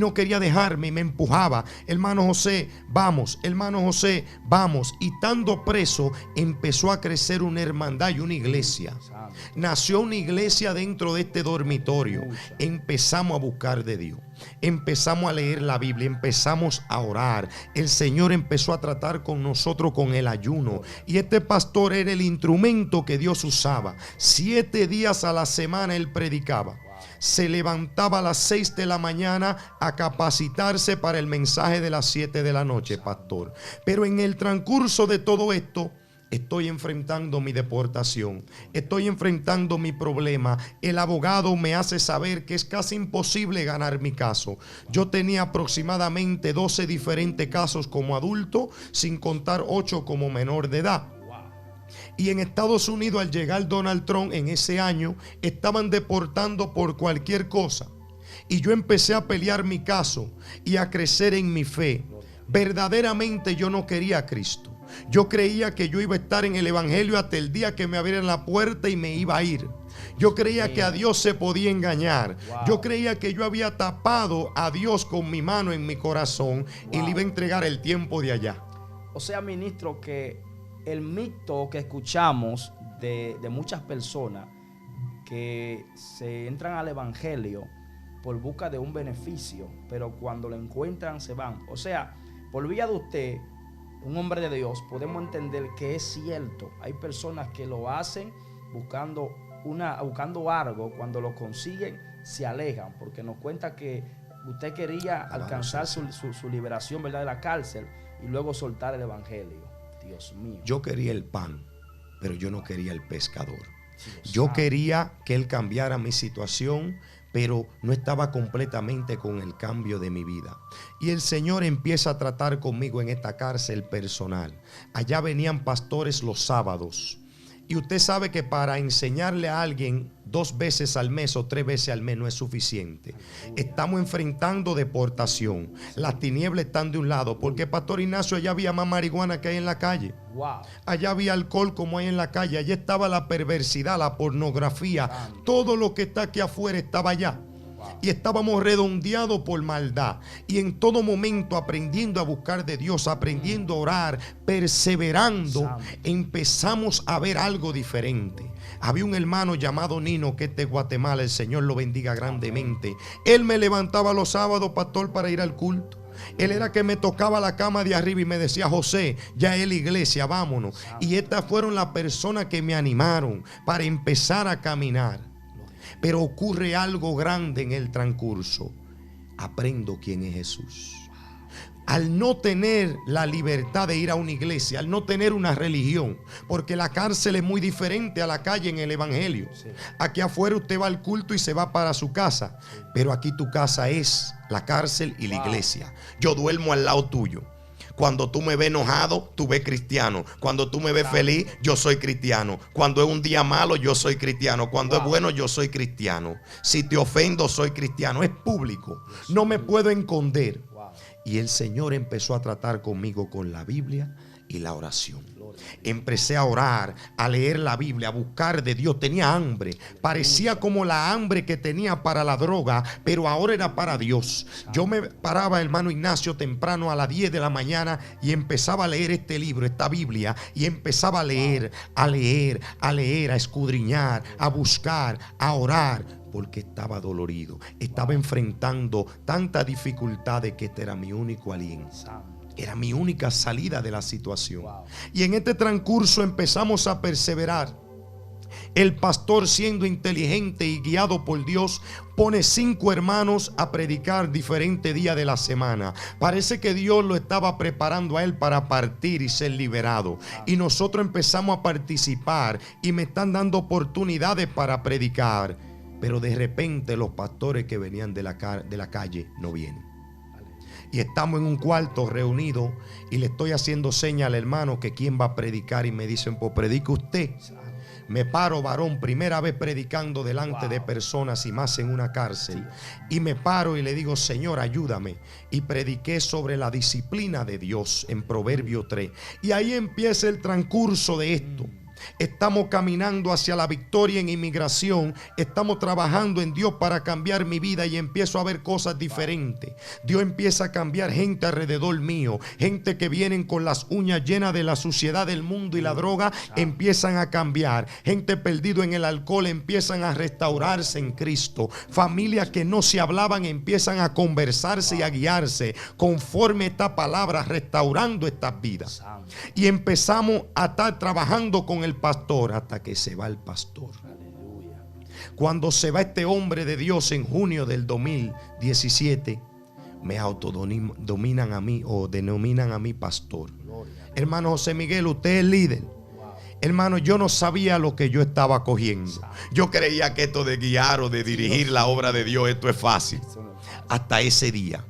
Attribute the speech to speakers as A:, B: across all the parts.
A: No quería dejarme y me empujaba. Hermano José, vamos. Hermano José, vamos. Y estando preso, empezó a crecer una hermandad y una iglesia. Nació una iglesia dentro de este dormitorio. Empezamos a buscar de Dios. Empezamos a leer la Biblia, empezamos a orar. El Señor empezó a tratar con nosotros con el ayuno. Y este pastor era el instrumento que Dios usaba. 7 días a la semana él predicaba. Se levantaba a las 6 de la mañana a capacitarse para el mensaje de las 7 de la noche, pastor. Pero en el transcurso de todo esto, estoy enfrentando mi deportación, estoy enfrentando mi problema. El abogado me hace saber que es casi imposible ganar mi caso. Yo tenía aproximadamente 12 diferentes casos como adulto, sin contar 8 como menor de edad. Y en Estados Unidos, al llegar Donald Trump en ese año, estaban deportando por cualquier cosa. Y yo empecé a pelear mi caso y a crecer en mi fe. Verdaderamente yo no quería a Cristo. Yo creía que yo iba a estar en el evangelio hasta el día que me abrieran la puerta y me iba a ir. Yo creía que a Dios se podía engañar. Yo creía que yo había tapado a Dios con mi mano en mi corazón y le iba a entregar el tiempo de allá.
B: O sea, ministro, que el mito que escuchamos de muchas personas que se entran al evangelio por busca de un beneficio, pero cuando lo encuentran se van. O sea, por vía de usted, un hombre de Dios, podemos entender que es cierto. Hay personas que lo hacen buscando algo. Cuando lo consiguen se alejan, porque nos cuenta que usted quería alcanzar su liberación, ¿verdad?, de la cárcel y luego soltar el evangelio. Dios mío.
A: Yo quería el pan, pero yo no quería el pescador. Yo quería que él cambiara mi situación, pero no estaba completamente con el cambio de mi vida. Y el Señor empieza a tratar conmigo en esta cárcel personal. Allá venían pastores los sábados. Y usted sabe que para enseñarle a alguien 2 veces al mes o 3 veces al mes no es suficiente. Estamos enfrentando deportación. Las tinieblas están de un lado, porque Pastor Ignacio, allá había más marihuana que hay en la calle. Allá había alcohol como hay en la calle. Allá estaba la perversidad, la pornografía. Todo lo que está aquí afuera estaba allá. Y estábamos redondeados por maldad. Y en todo momento aprendiendo a buscar de Dios, aprendiendo a orar, perseverando, empezamos a ver algo diferente. Había un hermano llamado Nino, que es de Guatemala, el Señor lo bendiga grandemente. Él me levantaba los sábados, pastor, para ir al culto. Él era que me tocaba la cama de arriba y me decía: José, ya es la iglesia, vámonos. Y estas fueron las personas que me animaron para empezar a caminar. Pero ocurre algo grande en el transcurso. Aprendo quién es Jesús. Al no tener la libertad de ir a una iglesia, al no tener una religión, porque la cárcel es muy diferente a la calle en el evangelio. Aquí afuera usted va al culto y se va para su casa, pero aquí tu casa es la cárcel y la iglesia. Yo duermo al lado tuyo. Cuando tú me ves enojado, tú ves cristiano. Cuando tú me ves feliz, yo soy cristiano. Cuando es un día malo, yo soy cristiano. Cuando es bueno, yo soy cristiano. Si te ofendo, soy cristiano. Es público. No me puedo esconder. Y el Señor empezó a tratar conmigo con la Biblia y la oración. Empecé a orar, a leer la Biblia, a buscar de Dios. Tenía hambre. Parecía como la hambre que tenía para la droga, pero ahora era para Dios. Yo me paraba, hermano Ignacio, temprano a las 10 de la mañana y empezaba a leer este libro, esta Biblia, y empezaba a leer, a escudriñar, a buscar, a orar, porque estaba dolorido. Estaba enfrentando tantas dificultades que este era mi único aliento. Era mi única salida de la situación. Y en este transcurso empezamos a perseverar. El pastor, siendo inteligente y guiado por Dios, pone 5 hermanos a predicar diferentes días de la semana. Parece que Dios lo estaba preparando a él para partir y ser liberado. Y nosotros empezamos a participar y me están dando oportunidades para predicar. Pero de repente los pastores que venían de la calle no vienen. Y estamos en un cuarto reunidos y le estoy haciendo señas al hermano que quién va a predicar, y me dicen: pues predique usted. Me paro, varón, primera vez predicando delante de personas y más en una cárcel. Y me paro y le digo: Señor, ayúdame. Y prediqué sobre la disciplina de Dios en Proverbio 3. Y ahí empieza el transcurso de esto. Estamos caminando hacia la victoria en inmigración. Estamos trabajando en Dios para cambiar mi vida y empiezo a ver cosas diferentes. Dios empieza a cambiar gente alrededor mío. Gente que vienen con las uñas llenas de la suciedad del mundo y la droga, empiezan a cambiar. Gente perdida en el alcohol empiezan a restaurarse en Cristo. Familias que no se hablaban empiezan a conversarse y a guiarse conforme esta palabra, restaurando estas vidas. Y empezamos a estar trabajando con el pastor hasta que se va el pastor.
B: Aleluya.
A: Cuando se va este hombre de Dios en junio del 2017, me autodominan a mí o denominan a mí pastor. Hermano José Miguel, usted es líder. Hermano, yo no sabía lo que yo estaba cogiendo. Yo creía que esto de guiar o de dirigir la obra de Dios, esto es fácil. Hasta ese día.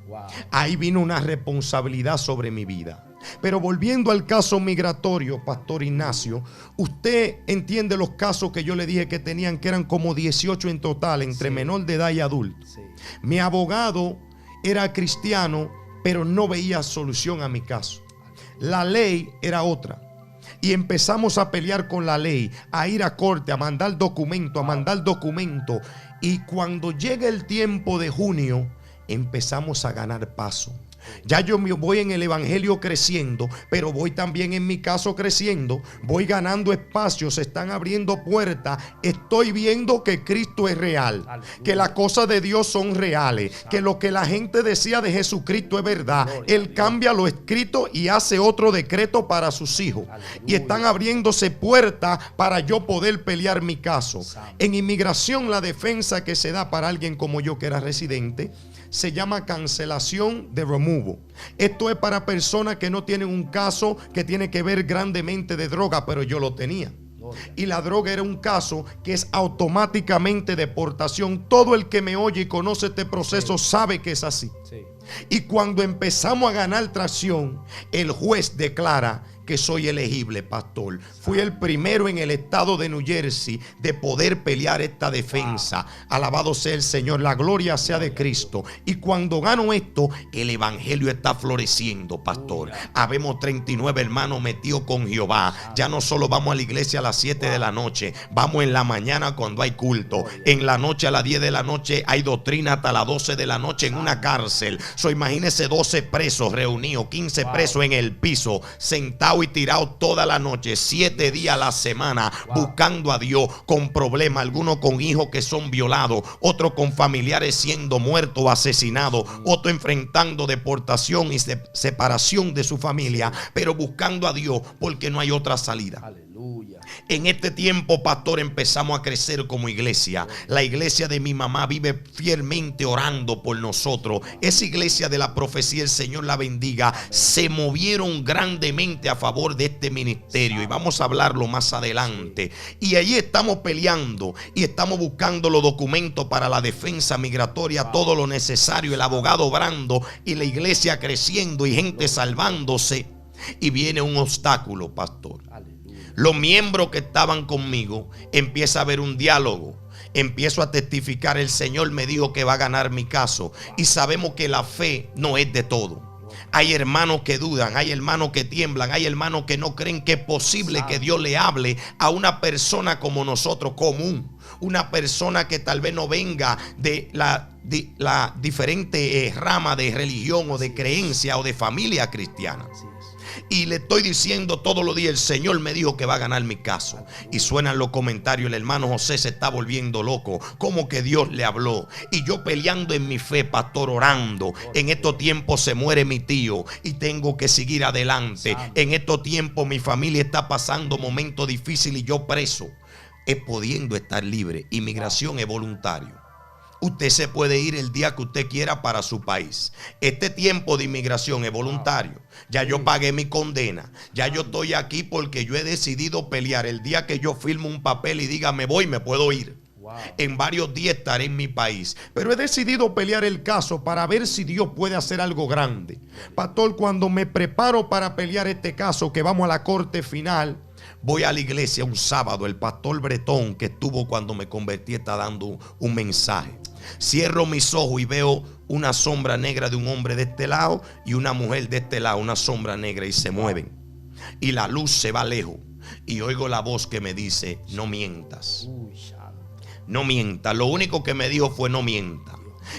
A: Ahí vino una responsabilidad sobre mi vida. Pero volviendo al caso migratorio, Pastor Ignacio, usted entiende los casos que yo le dije que tenían, que eran como 18 en total, entre menor de edad y adulto. Mi abogado era cristiano, pero no veía solución a mi caso. La ley era otra. Y empezamos a pelear con la ley, a ir a corte, a mandar documento, Y cuando llega el tiempo de junio, empezamos a ganar paso. Ya yo voy en el evangelio creciendo, pero voy también en mi caso creciendo. Voy ganando espacios, se están abriendo puertas. Estoy viendo que Cristo es real, que las cosas de Dios son reales, que lo que la gente decía de Jesucristo es verdad. Él cambia lo escrito y hace otro decreto para sus hijos. Y están abriéndose puertas para yo poder pelear mi caso. En inmigración, la defensa que se da para alguien como yo que era residente se llama cancelación de removal. Esto es para personas que no tienen un caso que tiene que ver grandemente de droga, pero yo lo tenía. Y la droga era un caso que es automáticamente deportación. Todo el que me oye y conoce este proceso sabe que es así. Y cuando empezamos a ganar tracción, el juez declara que soy elegible, pastor. Fui el primero en el estado de New Jersey de poder pelear esta defensa. Alabado sea el Señor, la gloria sea de Cristo. Y cuando gano esto, el evangelio está floreciendo, pastor. Habemos 39 hermanos metidos con Jehová. Ya no solo vamos a la iglesia a las 7 de la noche, vamos en la mañana cuando hay culto. En la noche a las 10 de la noche hay doctrina hasta las 12 de la noche en una cárcel. Imagínense 12 presos reunidos, 15 presos en el piso, sentados y tirado toda la noche, 7 días a la semana, buscando a Dios, con problemas, algunos con hijos que son violados, otros con familiares siendo muertos o asesinados, otros enfrentando deportación y separación de su familia, pero buscando a Dios porque no hay otra salida.
B: Aleluya.
A: En este tiempo, pastor, empezamos a crecer como iglesia. La iglesia de mi mamá vive fielmente orando por nosotros. Esa iglesia de la profecía, el Señor la bendiga, se movieron grandemente a favor de este ministerio, y vamos a hablarlo más adelante. Y allí estamos peleando y estamos buscando los documentos para la defensa migratoria, todo lo necesario, el abogado obrando y la iglesia creciendo y gente salvándose. Y viene un obstáculo, pastor. Los miembros que estaban conmigo, empieza a haber un diálogo. Empiezo a testificar, el Señor me dijo que va a ganar mi caso. Y sabemos que la fe no es de todo. Hay hermanos que dudan, hay hermanos que tiemblan, hay hermanos que no creen que es posible que Dios le hable a una persona como nosotros, común. Una persona que tal vez no venga de la diferente rama de religión o de creencia o de familia cristiana. Y le estoy diciendo todos los días, el Señor me dijo que va a ganar mi caso. Y suenan los comentarios, el hermano José se está volviendo loco, como que Dios le habló. Y yo peleando en mi fe, pastor, orando. En estos tiempos se muere mi tío y tengo que seguir adelante. En estos tiempos mi familia está pasando momentos difíciles y yo preso. Es pudiendo estar libre. Inmigración es voluntario. Usted se puede ir el día que usted quiera para su país. Este tiempo de inmigración es voluntario. Ya yo pagué mi condena. Ya yo estoy aquí porque yo he decidido pelear. El día que yo firmo un papel y diga me voy, me puedo ir. En varios días estaré en mi país. Pero he decidido pelear el caso para ver si Dios puede hacer algo grande. Pastor, cuando me preparo para pelear este caso, que vamos a la corte final, voy a la iglesia un sábado. El pastor Bretón, que estuvo cuando me convertí, está dando un mensaje. Cierro mis ojos y veo una sombra negra de un hombre de este lado y una mujer de este lado, una sombra negra, y se mueven. Y la luz se va lejos. y oigo la voz que me dice: no mientas.
B: Uy, santo.
A: No mientas. Lo único que me dijo fue: no mientas.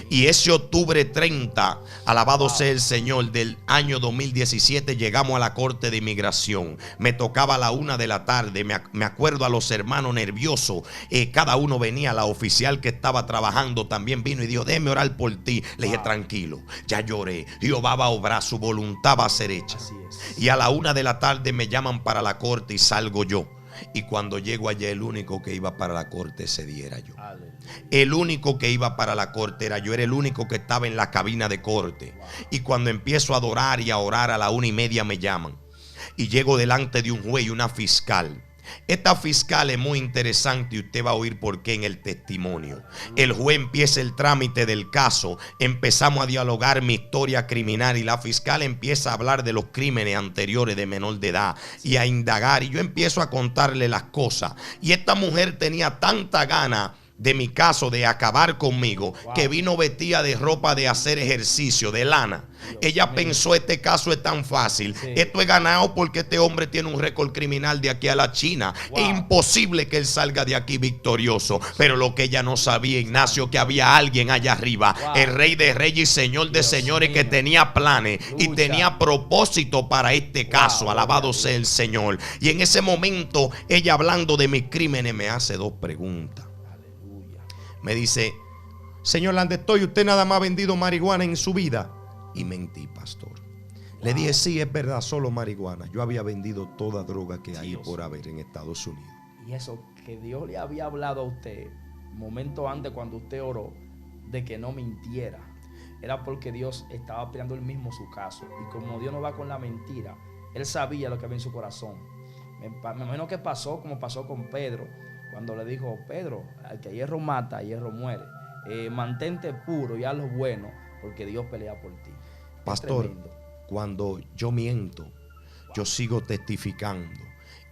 A: Y ese octubre 30, alabado sea el Señor, del año 2017, llegamos a la Corte de Inmigración. Me tocaba a la 1 de la tarde. Me acuerdo a los hermanos nerviosos. Cada uno venía. La oficial que estaba trabajando también vino y dijo: déjeme orar por ti. Le dije: tranquilo, ya lloré. Jehová va a obrar, su voluntad va a ser hecha.
B: Así es.
A: Y a la 1 de la tarde me llaman para la corte y salgo yo. Y cuando llego allá, el único que iba para la corte ese día era yo.
B: Aleluya.
A: El único que iba para la corte era yo. Era el único que estaba en la cabina de corte. Y cuando empiezo a adorar y a orar, a la 1:30 me llaman. Y llego delante de un juez y una fiscal. Esta fiscal es muy interesante y usted va a oír por qué en el testimonio. El juez empieza el trámite del caso. Empezamos a dialogar mi historia criminal y la fiscal empieza a hablar de los crímenes anteriores de menor de edad y a indagar. Y yo empiezo a contarle las cosas. Y esta mujer tenía tanta gana de mi caso, de acabar conmigo, que vino vestida de ropa de hacer ejercicio, de lana. Ella pensó: este caso es tan fácil, esto es ganado porque este hombre tiene un récord criminal de aquí a la China. Es imposible que él salga de aquí victorioso. Pero lo que ella no sabía, Ignacio, que había alguien allá arriba, el Rey de Reyes y Señor de Señores, que tenía planes y tenía propósito para este caso. Alabado sea el Señor. Y en ese momento, ella, hablando de mis crímenes, me hace dos preguntas. Me dice: señor Landestoy, ¿usted nada más ha vendido marihuana en su vida? Y mentí, pastor. Le dije: sí, es verdad, solo marihuana. Yo había vendido toda droga que hay por haber en Estados Unidos.
B: Y eso que Dios le había hablado a usted momento antes, cuando usted oró, de que no mintiera, era porque Dios estaba peleando él mismo su caso. Y como Dios no va con la mentira, él sabía lo que había en su corazón. Me imagino que pasó como pasó con Pedro, cuando le dijo: Pedro, al que hierro mata, hierro muere. Mantente puro y haz lo bueno, porque Dios pelea por ti.
A: Pastor, cuando yo miento, yo sigo testificando.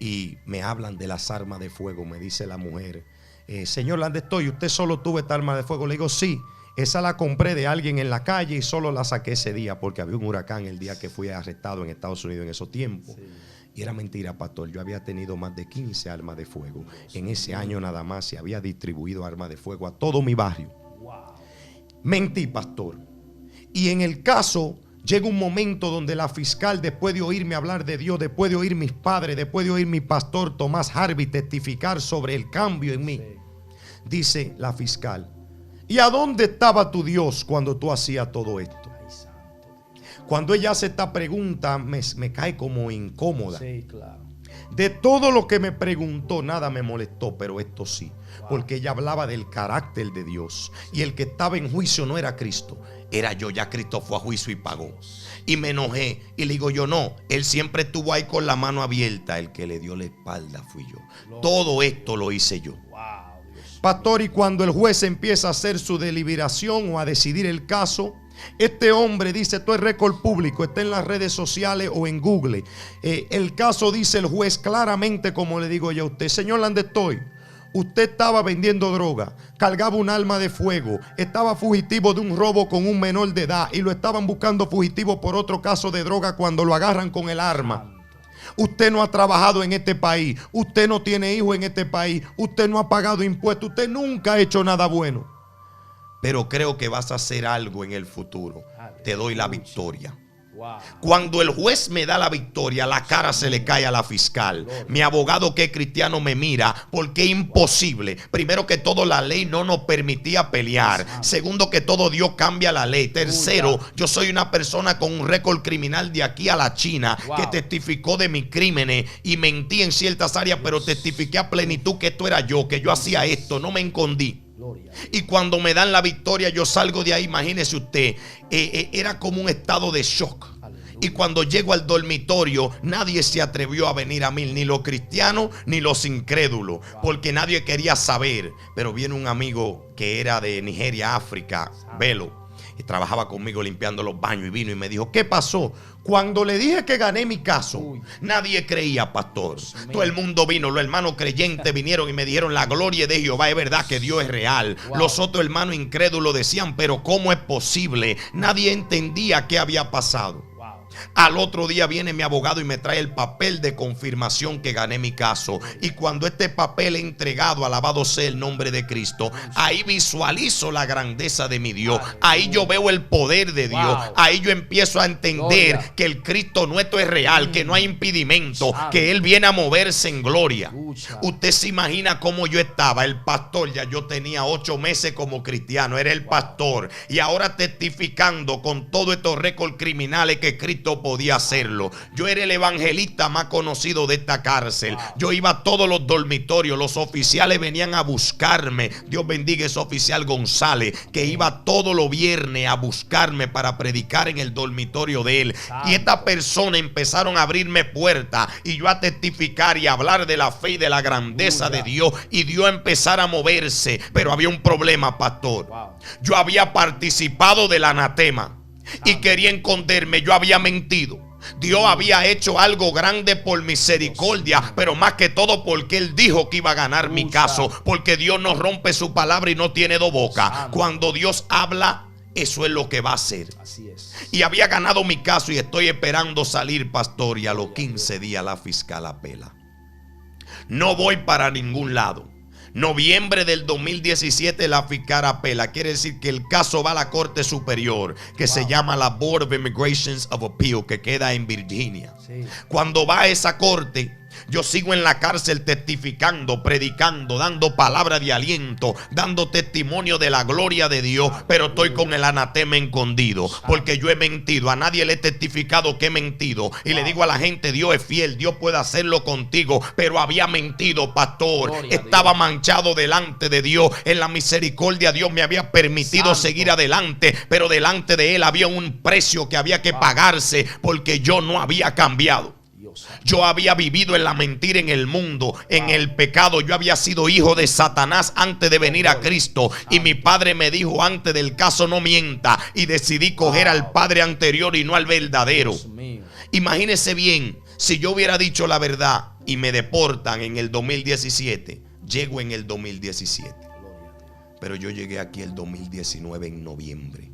A: Y me hablan de las armas de fuego. Me dice la mujer: señor Landestoy, ¿usted solo tuvo esta arma de fuego? Le digo: sí, esa la compré de alguien en la calle y solo la saqué ese día porque había un huracán el día que fui arrestado en Estados Unidos en esos tiempos. Sí. Y era mentira, pastor. Yo había tenido más de 15 armas de fuego. En ese año nada más se había distribuido armas de fuego a todo mi barrio. Mentí, pastor. Y en el caso llega un momento donde la fiscal, después de oírme hablar de Dios, después de oír mis padres, después de oír mi pastor Tomás Harvey testificar sobre el cambio en mí, dice la fiscal: ¿y a dónde estaba tu Dios cuando tú hacías todo esto? Cuando ella hace esta pregunta, me cae como incómoda.
B: Sí, claro.
A: De todo lo que me preguntó, nada me molestó, pero esto sí. Porque ella hablaba del carácter de Dios. Y el que estaba en juicio no era Cristo, era yo. Ya Cristo fue a juicio y pagó. Y me enojé y le digo: yo no, él siempre estuvo ahí con la mano abierta. El que le dio la espalda fui yo. Todo esto lo hice yo. Pastor, y cuando el juez empieza a hacer su deliberación o a decidir el caso, este hombre dice: esto es récord público, está en las redes sociales o en Google. El caso dice el juez claramente, como le digo yo a usted: señor Landestoy, usted estaba vendiendo droga, cargaba un arma de fuego, estaba fugitivo de un robo con un menor de edad y lo estaban buscando fugitivo por otro caso de droga cuando lo agarran con el arma. Usted no ha trabajado en este país, usted no tiene hijos en este país, usted no ha pagado impuestos, usted nunca ha hecho nada bueno. Pero creo que vas a hacer algo en el futuro. Te doy la victoria. Cuando el juez me da la victoria, la cara se le cae a la fiscal. Mi abogado, que es cristiano, me mira, porque es imposible. Primero que todo, la ley no nos permitía pelear. Segundo que todo, Dios cambia la ley. Tercero, yo soy una persona con un récord criminal de aquí a la China, que testificó de mis crímenes y mentí en ciertas áreas, pero testifiqué a plenitud que esto era yo, que yo hacía esto, no me escondí. Y cuando me dan la victoria, yo salgo de ahí, imagínese usted, era como un estado de shock. Y cuando llego al dormitorio, nadie se atrevió a venir a mí, ni los cristianos ni los incrédulos, porque nadie quería saber. Pero viene un amigo que era de Nigeria, África, Velo, y trabajaba conmigo limpiando los baños, y vino y me dijo: ¿qué pasó? Cuando le dije que gané mi caso, nadie creía, pastor. Todo el mundo vino, los hermanos creyentes vinieron y me dijeron: la gloria de Jehová, es verdad que Dios es real. Los otros hermanos incrédulos decían: pero ¿cómo es posible? Nadie entendía qué había pasado. Al otro día viene mi abogado y me trae el papel de confirmación que gané mi caso. Y cuando este papel es entregado, alabado sea el nombre de Cristo, ahí visualizo la grandeza de mi Dios. Ahí yo veo el poder de Dios. Ahí yo empiezo a entender que el Cristo nuestro es real, que no hay impedimento, que Él viene a moverse en gloria. Usted se imagina cómo yo estaba, el pastor, ya yo tenía 8 meses como cristiano, era el pastor, y ahora testificando con todos estos récords criminales que Cristo podía hacerlo. Yo era el evangelista más conocido de esta cárcel. Yo iba a todos los dormitorios, los oficiales venían a buscarme. Dios bendiga a ese oficial González, que iba todos los viernes a buscarme para predicar en el dormitorio de él. Y estas personas empezaron a abrirme puertas y yo a testificar y a hablar de la fe y de la grandeza de Dios, y Dios a empezar a moverse. Pero había un problema, pastor. Yo había participado del anatema y quería esconderme. Yo había mentido. Dios había hecho algo grande por misericordia, pero más que todo porque Él dijo que iba a ganar mi caso. Porque Dios no rompe su palabra y no tiene dos bocas. Cuando Dios habla, eso es lo que va a hacer. Así es. Y había ganado mi caso y estoy esperando salir, pastor. Y a los 15 días la fiscal apela. No voy para ningún lado. Noviembre del 2017 la fiscal apela. Quiere decir que el caso va a la Corte Superior, que se llama la Board of Immigration of Appeal, que queda en Virginia. Cuando va a esa corte, yo sigo en la cárcel testificando, predicando, dando palabra de aliento, dando testimonio de la gloria de Dios, pero estoy con el anatema escondido, porque yo he mentido. A nadie le he testificado que he mentido, y le digo a la gente: Dios es fiel, Dios puede hacerlo contigo, pero había mentido, pastor. Estaba manchado delante de Dios. En la misericordia Dios me había permitido seguir adelante, pero delante de Él había un precio que había que pagarse, porque yo no había cambiado. Yo había vivido en la mentira, en el mundo, en el pecado. Yo había sido hijo de Satanás antes de venir a Cristo. Y mi padre me dijo antes del caso: no mienta. Y decidí coger al padre anterior y no al verdadero. Imagínese bien, si yo hubiera dicho la verdad y me deportan en el 2017, llego en el 2017. Pero yo llegué aquí el 2019 en noviembre.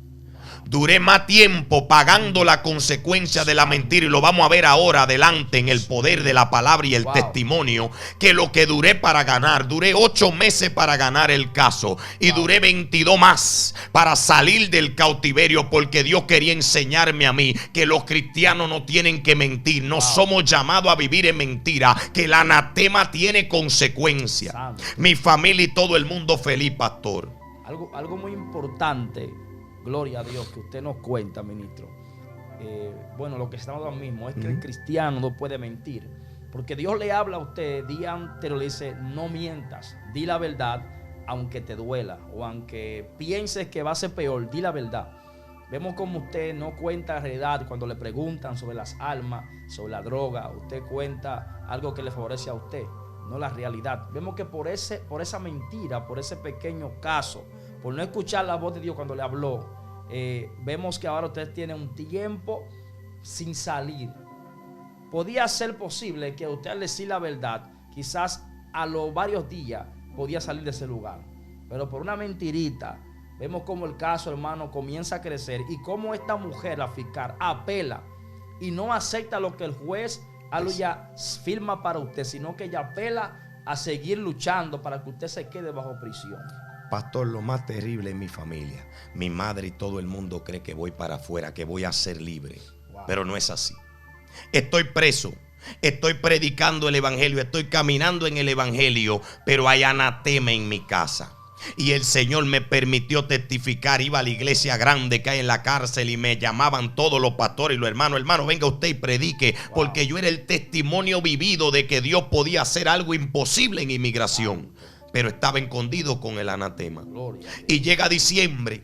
A: Duré más tiempo pagando la consecuencia de la mentira, y lo vamos a ver ahora adelante en el poder de la palabra y el testimonio, que lo que duré para ganar. Duré 8 meses para ganar el caso, y duré 22 más para salir del cautiverio, porque Dios quería enseñarme a mí que los cristianos no tienen que mentir. No somos llamados a vivir en mentira, que el anatema tiene consecuencias. Mi familia y todo el mundo feliz, pastor.
B: Algo muy importante, gloria a Dios, que usted nos cuenta, ministro. Bueno, lo que estamos ahora mismo es que el cristiano no puede mentir, porque Dios le habla a usted día anterior, le dice: no mientas, di la verdad, aunque te duela o aunque pienses que va a ser peor, di la verdad. Vemos como usted no cuenta la realidad. Cuando le preguntan sobre las armas, sobre la droga, usted cuenta algo que le favorece a usted, no la realidad. Vemos que por esa mentira, por ese pequeño caso, por no escuchar la voz de Dios cuando le habló, vemos que ahora usted tiene un tiempo sin salir. Podía ser posible que usted, al decir la verdad, quizás a los varios días podía salir de ese lugar, pero por una mentirita vemos cómo el caso, hermano, comienza a crecer, y cómo esta mujer, la fiscal, apela y no acepta lo que el juez ya firma para usted, sino que ella apela a seguir luchando para que usted se quede bajo prisión.
A: Pastor, lo más terrible en mi familia, mi madre y todo el mundo cree que voy para afuera, que voy a ser libre. Pero no es así. Estoy preso, estoy predicando el evangelio, estoy caminando en el evangelio, pero hay anatema en mi casa. Y el Señor me permitió testificar. Iba a la iglesia grande que hay en la cárcel y me llamaban todos los pastores y los hermanos: hermano, venga usted y predique, porque yo era el testimonio vivido de que Dios podía hacer algo imposible en inmigración. Pero estaba escondido con el anatema. Y llega diciembre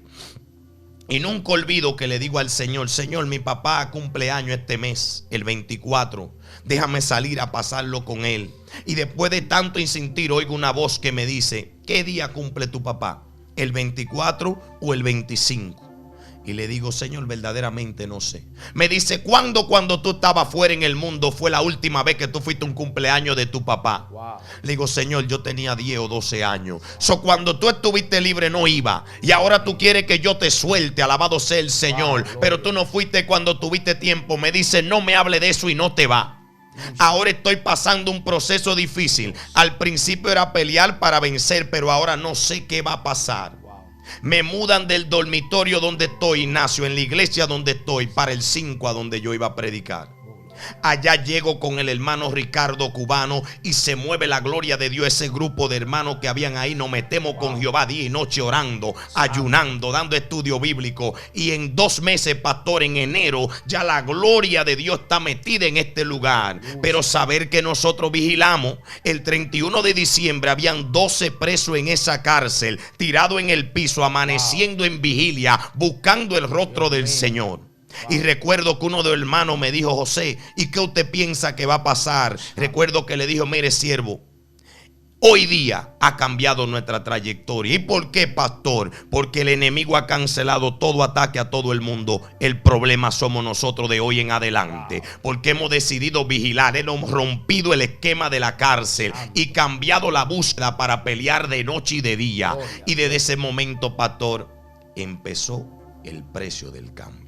A: y nunca olvido que le digo al Señor: Señor, mi papá cumple año este mes, el 24. Déjame salir a pasarlo con él. Y después de tanto insistir, oigo una voz que me dice: ¿qué día cumple tu papá? ¿El 24 o el 25? Y le digo, Señor, verdaderamente no sé. Me dice, ¿cuándo cuando tú estabas fuera en el mundo fue la última vez que tú fuiste a un cumpleaños de tu papá?
B: Wow.
A: Le digo, Señor, yo tenía 10 o 12 años. Cuando tú estuviste libre no iba. Y ahora tú quieres que yo te suelte. Alabado sea el Señor. Pero tú no fuiste cuando tuviste tiempo. Me dice, no me hable de eso y no te va. Ahora estoy pasando un proceso difícil. Al principio era pelear para vencer, pero ahora no sé qué va a pasar. Me mudan del dormitorio donde estoy, Ignacio, en la iglesia donde estoy, para el 5 a donde yo iba a predicar. Allá llego con el hermano Ricardo Cubano y se mueve la gloria de Dios. Ese grupo de hermanos que habían ahí, nos metemos con Jehová día y noche orando, ayunando, dando estudio bíblico. Y en 2 meses, pastor, en enero, ya la gloria de Dios está metida en este lugar. Pero saber que nosotros vigilamos, el 31 de diciembre habían 12 presos en esa cárcel, tirados en el piso, amaneciendo en vigilia, buscando el rostro del Señor. Y recuerdo que uno de los hermanos me dijo, José, ¿y qué usted piensa que va a pasar? Recuerdo que le dijo, mire, siervo, hoy día ha cambiado nuestra trayectoria. ¿Y por qué, pastor? Porque el enemigo ha cancelado todo ataque a todo el mundo. El problema somos nosotros de hoy en adelante, porque hemos decidido vigilar. Hemos rompido el esquema de la cárcel y cambiado la búsqueda para pelear de noche y de día. Y desde ese momento, pastor, empezó el precio del cambio.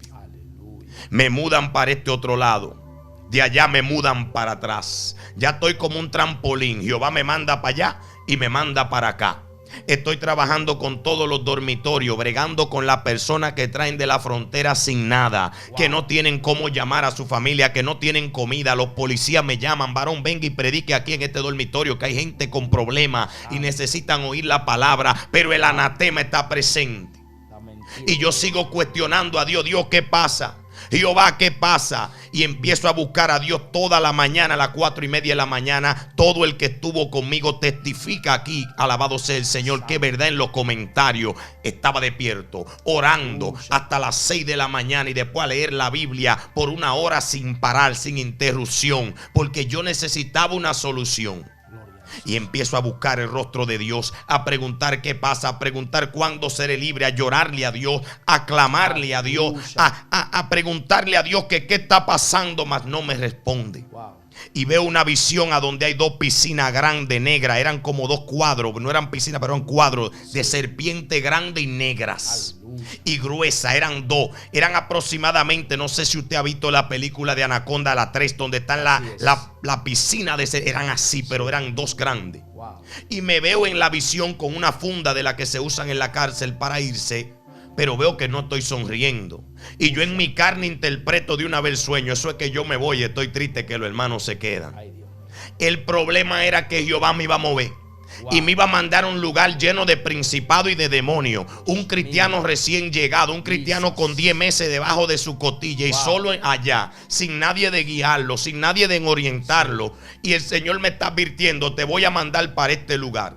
A: Me mudan para este otro lado. De allá me mudan para atrás. Ya estoy como un trampolín. Jehová me manda para allá y me manda para acá. Estoy trabajando con todos los dormitorios, bregando con las personas que traen de la frontera sin nada, que no tienen cómo llamar a su familia, que no tienen comida. Los policías me llaman, varón, venga y predique aquí en este dormitorio, que hay gente con problemas y necesitan oír la palabra, pero el anatema está presente. Y yo sigo cuestionando a Dios, Dios, ¿qué pasa? Jehová, ¿qué pasa? Y empiezo a buscar a Dios toda la mañana, a las 4:30 de la mañana. Todo el que estuvo conmigo testifica aquí, alabado sea el Señor, que verdad en los comentarios. Estaba despierto, orando hasta las 6 de la mañana y después a leer la Biblia por 1 hora sin parar, sin interrupción, porque yo necesitaba una solución. Y empiezo a buscar el rostro de Dios, a preguntar qué pasa, a preguntar cuándo seré libre, a llorarle a Dios, a clamarle a Dios, a preguntarle a Dios que qué está pasando, mas no me responde. Y veo una visión a donde hay 2 piscinas grandes, negras. Eran como 2 cuadros, no eran piscinas, pero eran cuadros de serpiente grande y negras. Y gruesas, eran 2. Eran aproximadamente, no sé si usted ha visto la película de Anaconda, la 3, donde están la piscina eran así, pero eran 2 grandes. Y me veo en la visión con una funda de la que se usan en la cárcel para irse, pero veo que no estoy sonriendo. Y yo en mi carne interpreto de una vez el sueño. Eso es que yo me voy y estoy triste que los hermanos se quedan. El problema era que Jehová me iba a mover. Y me iba a mandar a un lugar lleno de principado y de demonios. Un cristiano recién llegado, un cristiano con 10 meses debajo de su costilla y solo allá, sin nadie de guiarlo, sin nadie de orientarlo. Y el Señor me está advirtiendo, te voy a mandar para este lugar.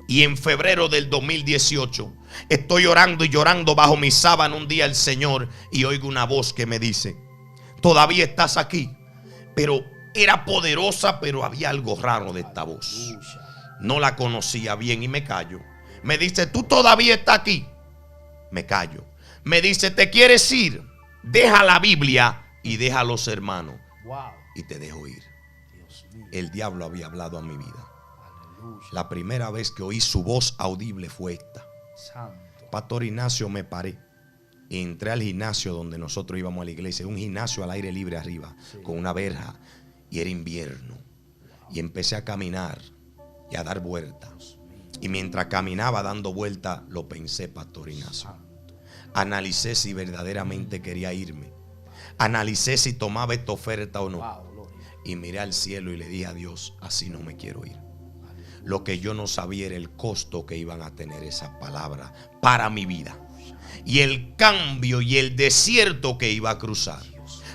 A: Y en febrero del 2018 estoy orando y llorando bajo mi sábana un día al Señor y oigo una voz que me dice, todavía estás aquí. Pero era poderosa, pero había algo raro de esta voz. No la conocía bien y me callo. Me dice, ¿tú todavía estás aquí? Me callo. Me dice, ¿te quieres ir? Deja la Biblia y deja a los hermanos. Y te dejo ir. El diablo había hablado a mi vida. La primera vez que oí su voz audible fue esta. Pastor Ignacio, me paré. Entré al gimnasio donde nosotros íbamos a la iglesia. Un gimnasio al aire libre arriba, con una verja. Y era invierno. Y empecé a caminar y a dar vueltas. Y mientras caminaba dando vueltas, lo pensé, Pastor Ignacio. Analicé si verdaderamente quería irme. Analicé si tomaba esta oferta o no. Y miré al cielo y le dije a Dios, así no me quiero ir. Lo que yo no sabía era el costo que iban a tener esas palabras para mi vida. Y el cambio y el desierto que iba a cruzar.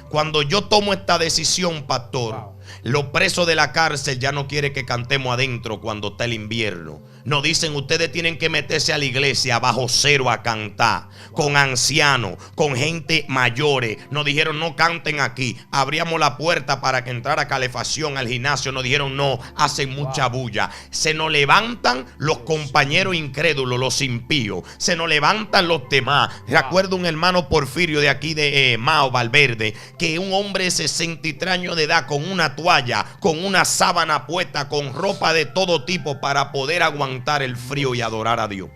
A: Cuando yo tomo esta decisión, pastor, Los presos de la cárcel ya no quieren que cantemos adentro cuando está el invierno. Nos dicen, ustedes tienen que meterse a la iglesia bajo cero a cantar, con ancianos, con gente mayores. Nos dijeron, no canten aquí. Abríamos la puerta para que entrara calefacción al gimnasio. Nos dijeron, no, hacen mucha bulla. Se nos levantan los compañeros incrédulos, los impíos. Se nos levantan los demás. Recuerdo un hermano Porfirio de aquí de Mao Valverde, que un hombre de 63 años de edad, con una toalla, con una sábana puesta, con ropa de todo tipo para poder aguantar el frío y adorar a Dios.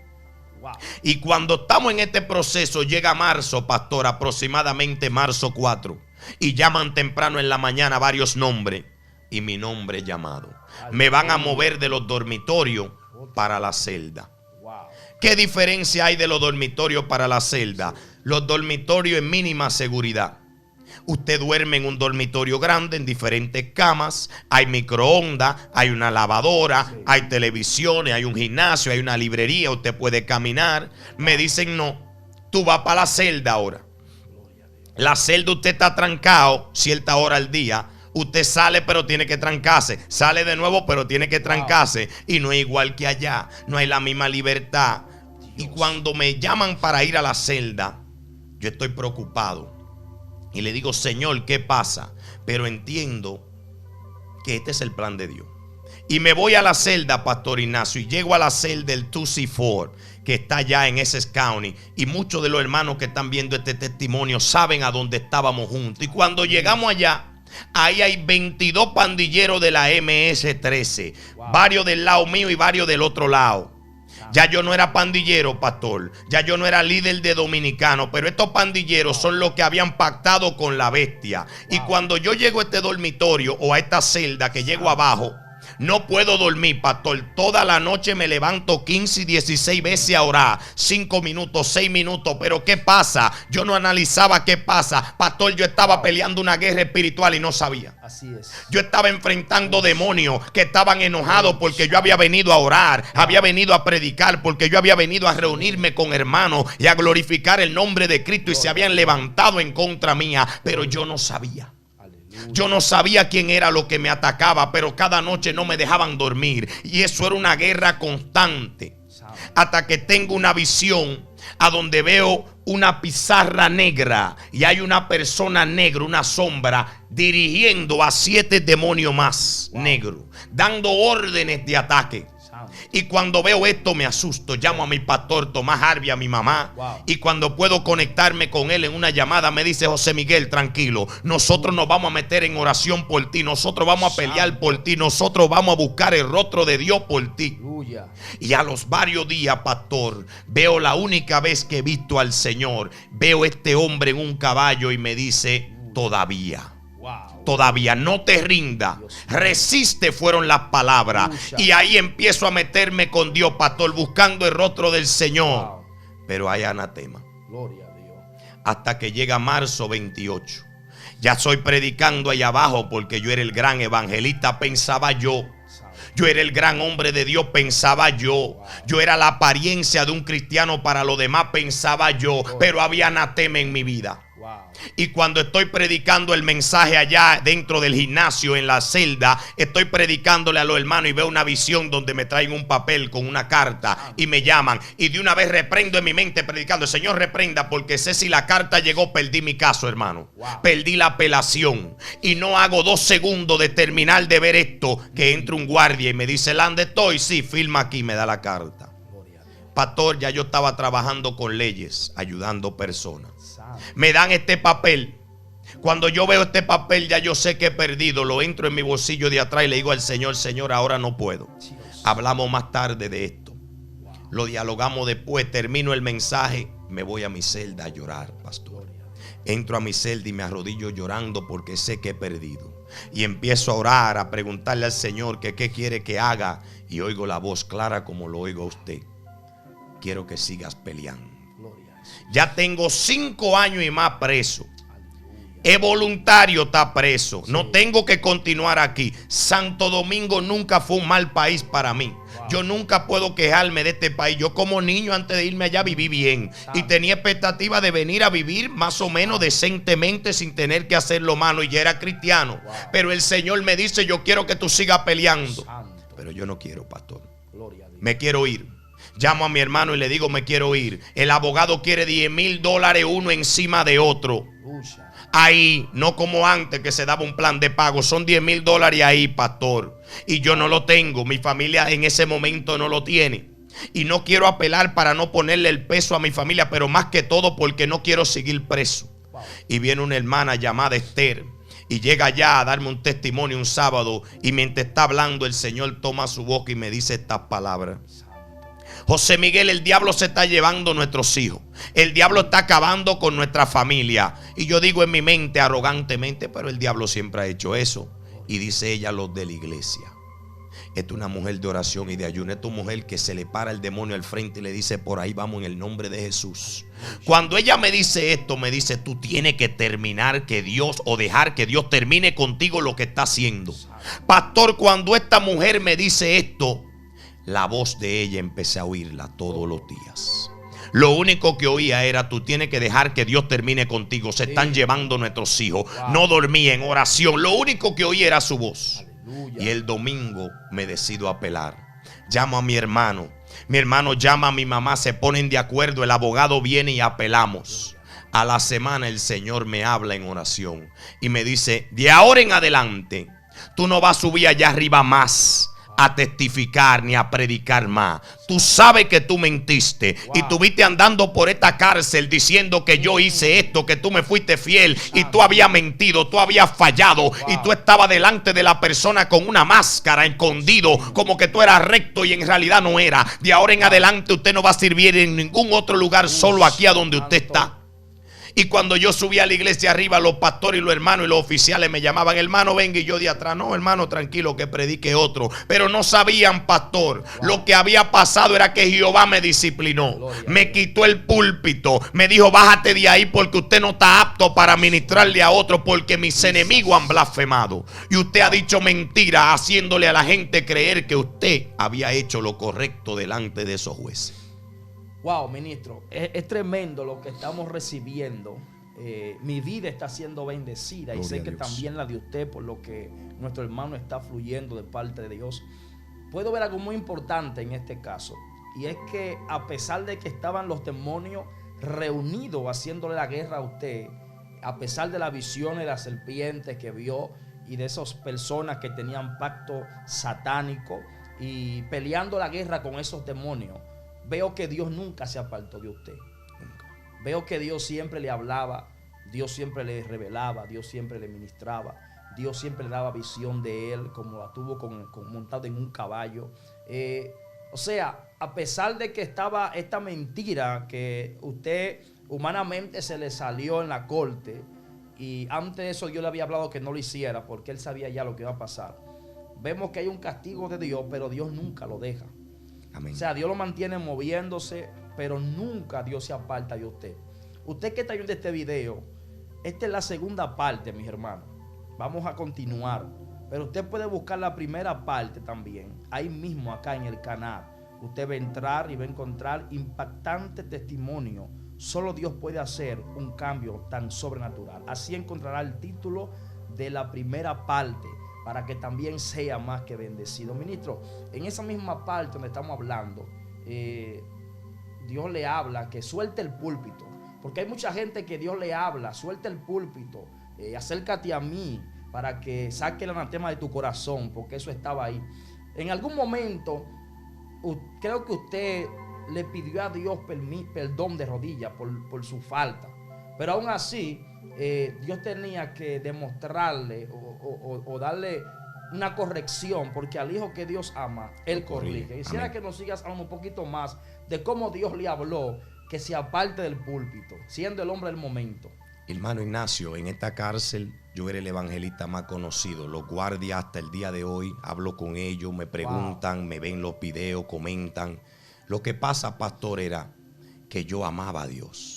A: Y cuando estamos en este proceso, llega marzo, pastor, aproximadamente marzo 4, y llaman temprano en la mañana varios nombres, y mi nombre es llamado. Me van a mover de los dormitorios para la celda. ¿Qué diferencia hay de los dormitorios para la celda? Los dormitorios en mínima seguridad. Usted duerme en un dormitorio grande, en diferentes camas. Hay microondas, hay una lavadora, hay televisiones, hay un gimnasio, hay una librería. Usted puede caminar. Me dicen, no, tú vas para la celda ahora. La celda, usted está trancado cierta hora al día. Usted sale pero tiene que trancarse. Sale de nuevo pero tiene que trancarse. Y no es igual que allá. No hay la misma libertad. Y cuando me llaman para ir a la celda, yo estoy preocupado. Y le digo, Señor, ¿qué pasa? Pero entiendo que este es el plan de Dios. Y me voy a la celda, Pastor Ignacio, y llego a la celda del 2C4, que está allá en Essex County. Y muchos de los hermanos que están viendo este testimonio saben a dónde estábamos juntos. Y cuando llegamos allá, ahí hay 22 pandilleros de la MS-13. Varios del lado mío y varios del otro lado. Ya yo no era pandillero, pastor. Ya yo no era líder de dominicano. Pero estos pandilleros son los que habían pactado con la bestia. Y cuando yo llego a este dormitorio o a esta celda que llego abajo, no puedo dormir, pastor. Toda la noche me levanto 15 y 16 veces a orar. 5 minutos, 6 minutos. Pero ¿qué pasa? Yo no analizaba qué pasa. Pastor, yo estaba peleando una guerra espiritual y no sabía.
B: Así es.
A: Yo estaba enfrentando demonios que estaban enojados porque yo había venido a orar, había venido a predicar, porque yo había venido a reunirme con hermanos y a glorificar el nombre de Cristo, y se habían levantado en contra mía, pero yo no sabía. Yo no sabía quién era lo que me atacaba, pero cada noche no me dejaban dormir. Y eso era una guerra constante. Hasta que tengo una visión a donde veo una pizarra negra y hay una persona negra, una sombra, dirigiendo a 7 demonios más negros, dando órdenes de ataque. Y cuando veo esto me asusto. Llamo a mi pastor Tomás Harvey, a mi mamá. Y cuando puedo conectarme con él en una llamada, me dice: José Miguel, tranquilo, nosotros nos vamos a meter en oración por ti. Nosotros vamos a pelear por ti. Nosotros vamos a buscar el rostro de Dios por ti. Y a los varios días, pastor, veo la única vez que he visto al Señor. Veo este hombre en un caballo y me dice: todavía. Todavía no te rinda, resiste, fueron las palabras. Y ahí empiezo a meterme con Dios, pastor, buscando el rostro del Señor. Pero hay anatema.
B: Gloria a Dios.
A: Hasta que llega marzo 28. Ya estoy predicando allá abajo porque yo era el gran evangelista, pensaba yo. Yo era el gran hombre de Dios, pensaba yo. Yo era la apariencia de un cristiano para los demás, pensaba yo. Pero había anatema en mi vida. Y cuando estoy predicando el mensaje allá dentro del gimnasio, en la celda, estoy predicándole a los hermanos y veo una visión donde me traen un papel con una carta y me llaman. Y de una vez reprendo en mi mente predicando: el Señor reprenda, porque sé si la carta llegó, perdí mi caso, hermano. Perdí la apelación. Y no hago 2 segundos de terminar de ver esto, que entra un guardia y me dice: ¿dónde estoy? Sí, firma aquí, me da la carta. Pastor, ya yo estaba trabajando con leyes, ayudando personas. Me dan este papel. Cuando yo veo este papel, ya yo sé que he perdido. Lo entro en mi bolsillo de atrás y le digo al Señor: Señor, ahora no puedo. Hablamos más tarde de esto. Lo dialogamos después. Termino el mensaje. Me voy a mi celda a llorar, pastor. Entro a mi celda y me arrodillo llorando porque sé que he perdido. Y empiezo a orar, a preguntarle al Señor que qué quiere que haga. Y oigo la voz clara como lo oigo a usted: quiero que sigas peleando. Ya tengo 5 años y más preso. Es voluntario estar preso. Sí. No tengo que continuar aquí. Santo Domingo nunca fue un mal país para mí. Yo nunca puedo quejarme de este país. Yo como niño antes de irme allá viví bien. Y tenía expectativa de venir a vivir más o menos decentemente sin tener que hacer lo malo. Y ya era cristiano. Pero el Señor me dice, yo quiero que tú sigas peleando. Pero yo no quiero, pastor. Me quiero ir. Llamo a mi hermano y le digo, me quiero ir. El abogado quiere $10,000 uno encima de otro. Ahí, no como antes que se daba un plan de pago. Son $10,000 ahí, pastor. Y yo no lo tengo. Mi familia en ese momento no lo tiene. Y no quiero apelar para no ponerle el peso a mi familia, pero más que todo porque no quiero seguir preso. Y viene una hermana llamada Esther. Y llega allá a darme un testimonio un sábado. Y mientras está hablando, el Señor toma su boca y me dice estas palabras. José Miguel, el diablo se está llevando a nuestros hijos. El diablo está acabando con nuestra familia. Y yo digo en mi mente arrogantemente, pero el diablo siempre ha hecho eso. Y dice ella, los de la iglesia. Esta es una mujer de oración y de ayuno. Esta es una mujer que se le para el demonio al frente y le dice, por ahí vamos en el nombre de Jesús. Cuando ella me dice esto, me dice, tú tienes que terminar que Dios o dejar que Dios termine contigo lo que está haciendo. Pastor, cuando esta mujer me dice esto, la voz de ella empecé a oírla todos los días. Lo único que oía era, tú tienes que dejar que Dios termine contigo. Se están llevando nuestros hijos. No dormía en oración. Lo único que oía era su voz. Aleluya. Y el domingo me decido a apelar. Llamo a mi hermano. Mi hermano llama a mi mamá. Se ponen de acuerdo. El abogado viene y apelamos. A la semana el Señor me habla en oración. Y me dice, de ahora en adelante, tú no vas a subir allá arriba más a testificar ni a predicar más. Tú sabes que tú mentiste y tuviste andando por esta cárcel diciendo que yo hice esto, que tú me fuiste fiel y tú habías mentido, tú habías fallado y tú estabas delante de la persona con una máscara, escondido, como que tú eras recto y en realidad no era. De ahora en adelante usted no va a servir en ningún otro lugar, solo aquí a donde usted está. Y cuando yo subí a la iglesia arriba, los pastores y los hermanos y los oficiales me llamaban, hermano, venga, y yo de atrás, no, hermano, tranquilo, que predique otro. Pero no sabían, pastor, lo que había pasado era que Jehová me disciplinó, me quitó el púlpito, me dijo, bájate de ahí porque usted no está apto para ministrarle a otro, porque mis enemigos han blasfemado. Y usted ha dicho mentira, haciéndole a la gente creer que usted había hecho lo correcto delante de esos jueces.
B: Wow, ministro, es tremendo lo que estamos recibiendo. Mi vida está siendo bendecida y sé que también la de usted, por lo que nuestro hermano está fluyendo de parte de Dios. Puedo ver algo muy importante en este caso, y es que a pesar de que estaban los demonios reunidos haciéndole la guerra a usted, a pesar de la visión de la serpiente que vio y de esas personas que tenían pacto satánico y peleando la guerra con esos demonios, veo que Dios nunca se apartó de usted. Nunca. Veo que Dios siempre le hablaba, Dios siempre le revelaba, Dios siempre le ministraba, Dios siempre le daba visión de él, como la tuvo montado en un caballo. O sea, a pesar de que estaba esta mentira que usted humanamente se le salió en la corte, y antes de eso Dios le había hablado que no lo hiciera porque él sabía ya lo que iba a pasar. Vemos que hay un castigo de Dios, pero Dios nunca lo deja. Amén. O sea, Dios lo mantiene moviéndose, pero nunca Dios se aparta de usted. Usted que está viendo este video, esta es la segunda parte, mis hermanos. Vamos a continuar, pero usted puede buscar la primera parte también, ahí mismo acá en el canal. Usted va a entrar y va a encontrar impactante testimonio. Solo Dios puede hacer un cambio tan sobrenatural. Así encontrará el título de la primera parte, para que también sea más que bendecido. Ministro, en esa misma parte donde estamos hablando, Dios le habla que suelte el púlpito, porque hay mucha gente que Dios le habla, suelta el púlpito, acércate a mí para que saque el anatema de tu corazón, porque eso estaba ahí. En algún momento, creo que usted le pidió a Dios perdón de rodillas por su falta, pero aún así, Dios tenía que demostrarle o darle una corrección, porque al hijo que Dios ama, Él corrige. Quisiera que nos sigas hablando un poquito más de cómo Dios le habló que se aparte del púlpito, siendo el hombre del momento.
A: Hermano Ignacio, en esta cárcel yo era el evangelista más conocido. Los guardias hasta el día de hoy, hablo con ellos, me preguntan, me ven los videos, comentan. Lo que pasa, pastor, era que yo amaba a Dios.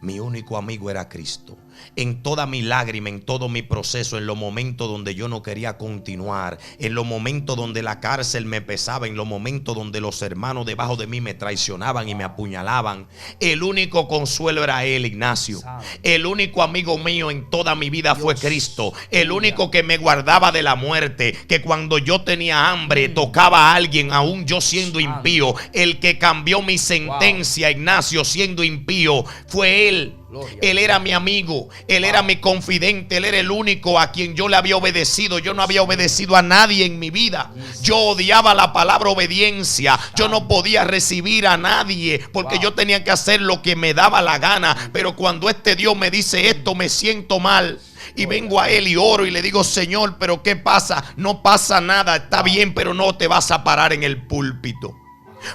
A: Mi único amigo era Cristo. en toda mi lágrima, en todo mi proceso, en los momentos donde yo no quería continuar, en los momentos donde la cárcel me pesaba, en los momentos donde los hermanos debajo de mí me traicionaban y me apuñalaban, el único consuelo era Él, Ignacio. El único amigo mío en toda mi vida fue Cristo. El único que me guardaba de la muerte, que cuando yo tenía hambre tocaba a alguien, aún yo siendo impío. El que cambió mi sentencia, Ignacio, siendo impío, fue Él. Él era mi amigo, Él era mi confidente, Él era el único a quien yo le había obedecido. Yo no había obedecido a nadie en mi vida. Yo odiaba la palabra obediencia. Yo no podía recibir a nadie porque yo tenía que hacer lo que me daba la gana. Pero cuando este Dios me dice esto, me siento mal. Y vengo a Él y oro y le digo: Señor, pero ¿qué pasa? No pasa nada, está bien, pero no te vas a parar en el púlpito.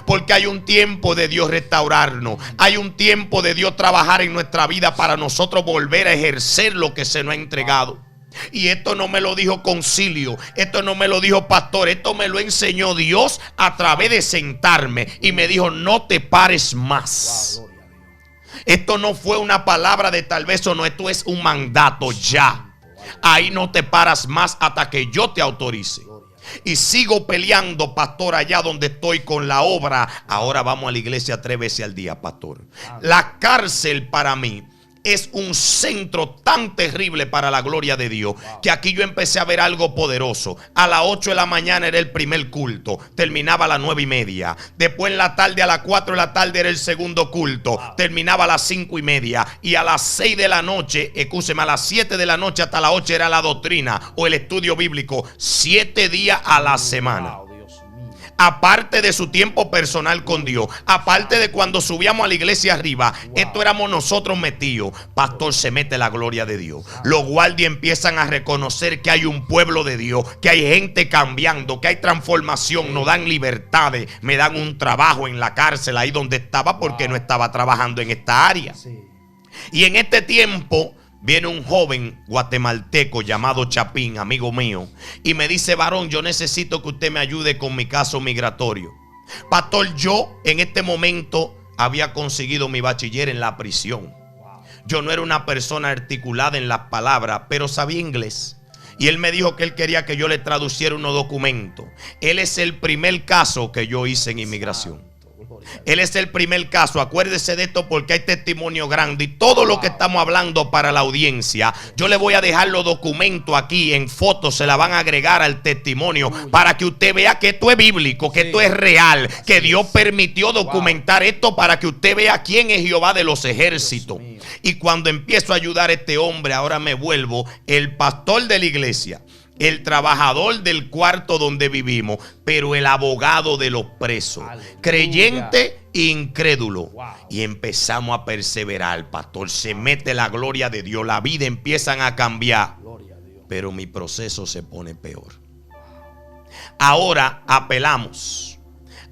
A: Porque hay un tiempo de Dios restaurarnos. Hay un tiempo de Dios trabajar en nuestra vida para nosotros volver a ejercer lo que se nos ha entregado. Y esto no me lo dijo concilio, esto no me lo dijo pastor, esto me lo enseñó Dios a través de sentarme y me dijo: no te pares más. Esto no fue una palabra de tal vez o no, esto es un mandato ya. Ahí no te paras más hasta que yo te autorice. Y sigo peleando, pastor, allá donde estoy con la obra. Ahora vamos a la iglesia 3 veces al día, pastor. La cárcel para mí es un centro tan terrible para la gloria de Dios, que aquí yo empecé a ver algo poderoso. A las 8 de la mañana era el primer culto, terminaba a las 9:30. Después en la tarde a las 4 de la tarde era el segundo culto, terminaba a las 5:30. Y a las 6 de la noche, escúcheme, a las 7 de la noche hasta las 8 era la doctrina o el estudio bíblico. 7 días a la semana. Aparte de su tiempo personal con Dios, aparte de cuando subíamos a la iglesia arriba, esto éramos nosotros metidos. Pastor, se mete la gloria de Dios. Los guardias empiezan a reconocer que hay un pueblo de Dios, que hay gente cambiando, que hay transformación. Nos dan libertades, me dan un trabajo en la cárcel ahí donde estaba, porque no estaba trabajando en esta área. Y en este tiempo viene un joven guatemalteco llamado Chapín, amigo mío, y me dice: varón, yo necesito que usted me ayude con mi caso migratorio. Pastor, yo en este momento había conseguido mi bachiller en la prisión. Yo no era una persona articulada en las palabras, pero sabía inglés. Y él me dijo que él quería que yo le traduciera unos documentos. Él es el primer caso que yo hice en inmigración. Él es el primer caso. Acuérdese de esto porque hay testimonio grande. Y todo lo que estamos hablando para la audiencia, yo le voy a dejar los documentos aquí en fotos. Se la van a agregar al testimonio para que usted vea que esto es bíblico, que esto es real, que Dios permitió documentar esto para que usted vea quién es Jehová de los ejércitos. Y cuando empiezo a ayudar a este hombre, ahora me vuelvo el pastor de la iglesia, el trabajador del cuarto donde vivimos, pero el abogado de los presos. Aleluya. Creyente e incrédulo. Y empezamos a perseverar, pastor. Se mete la gloria de Dios. La vida empiezan a cambiar. Pero mi proceso se pone peor. Ahora apelamos.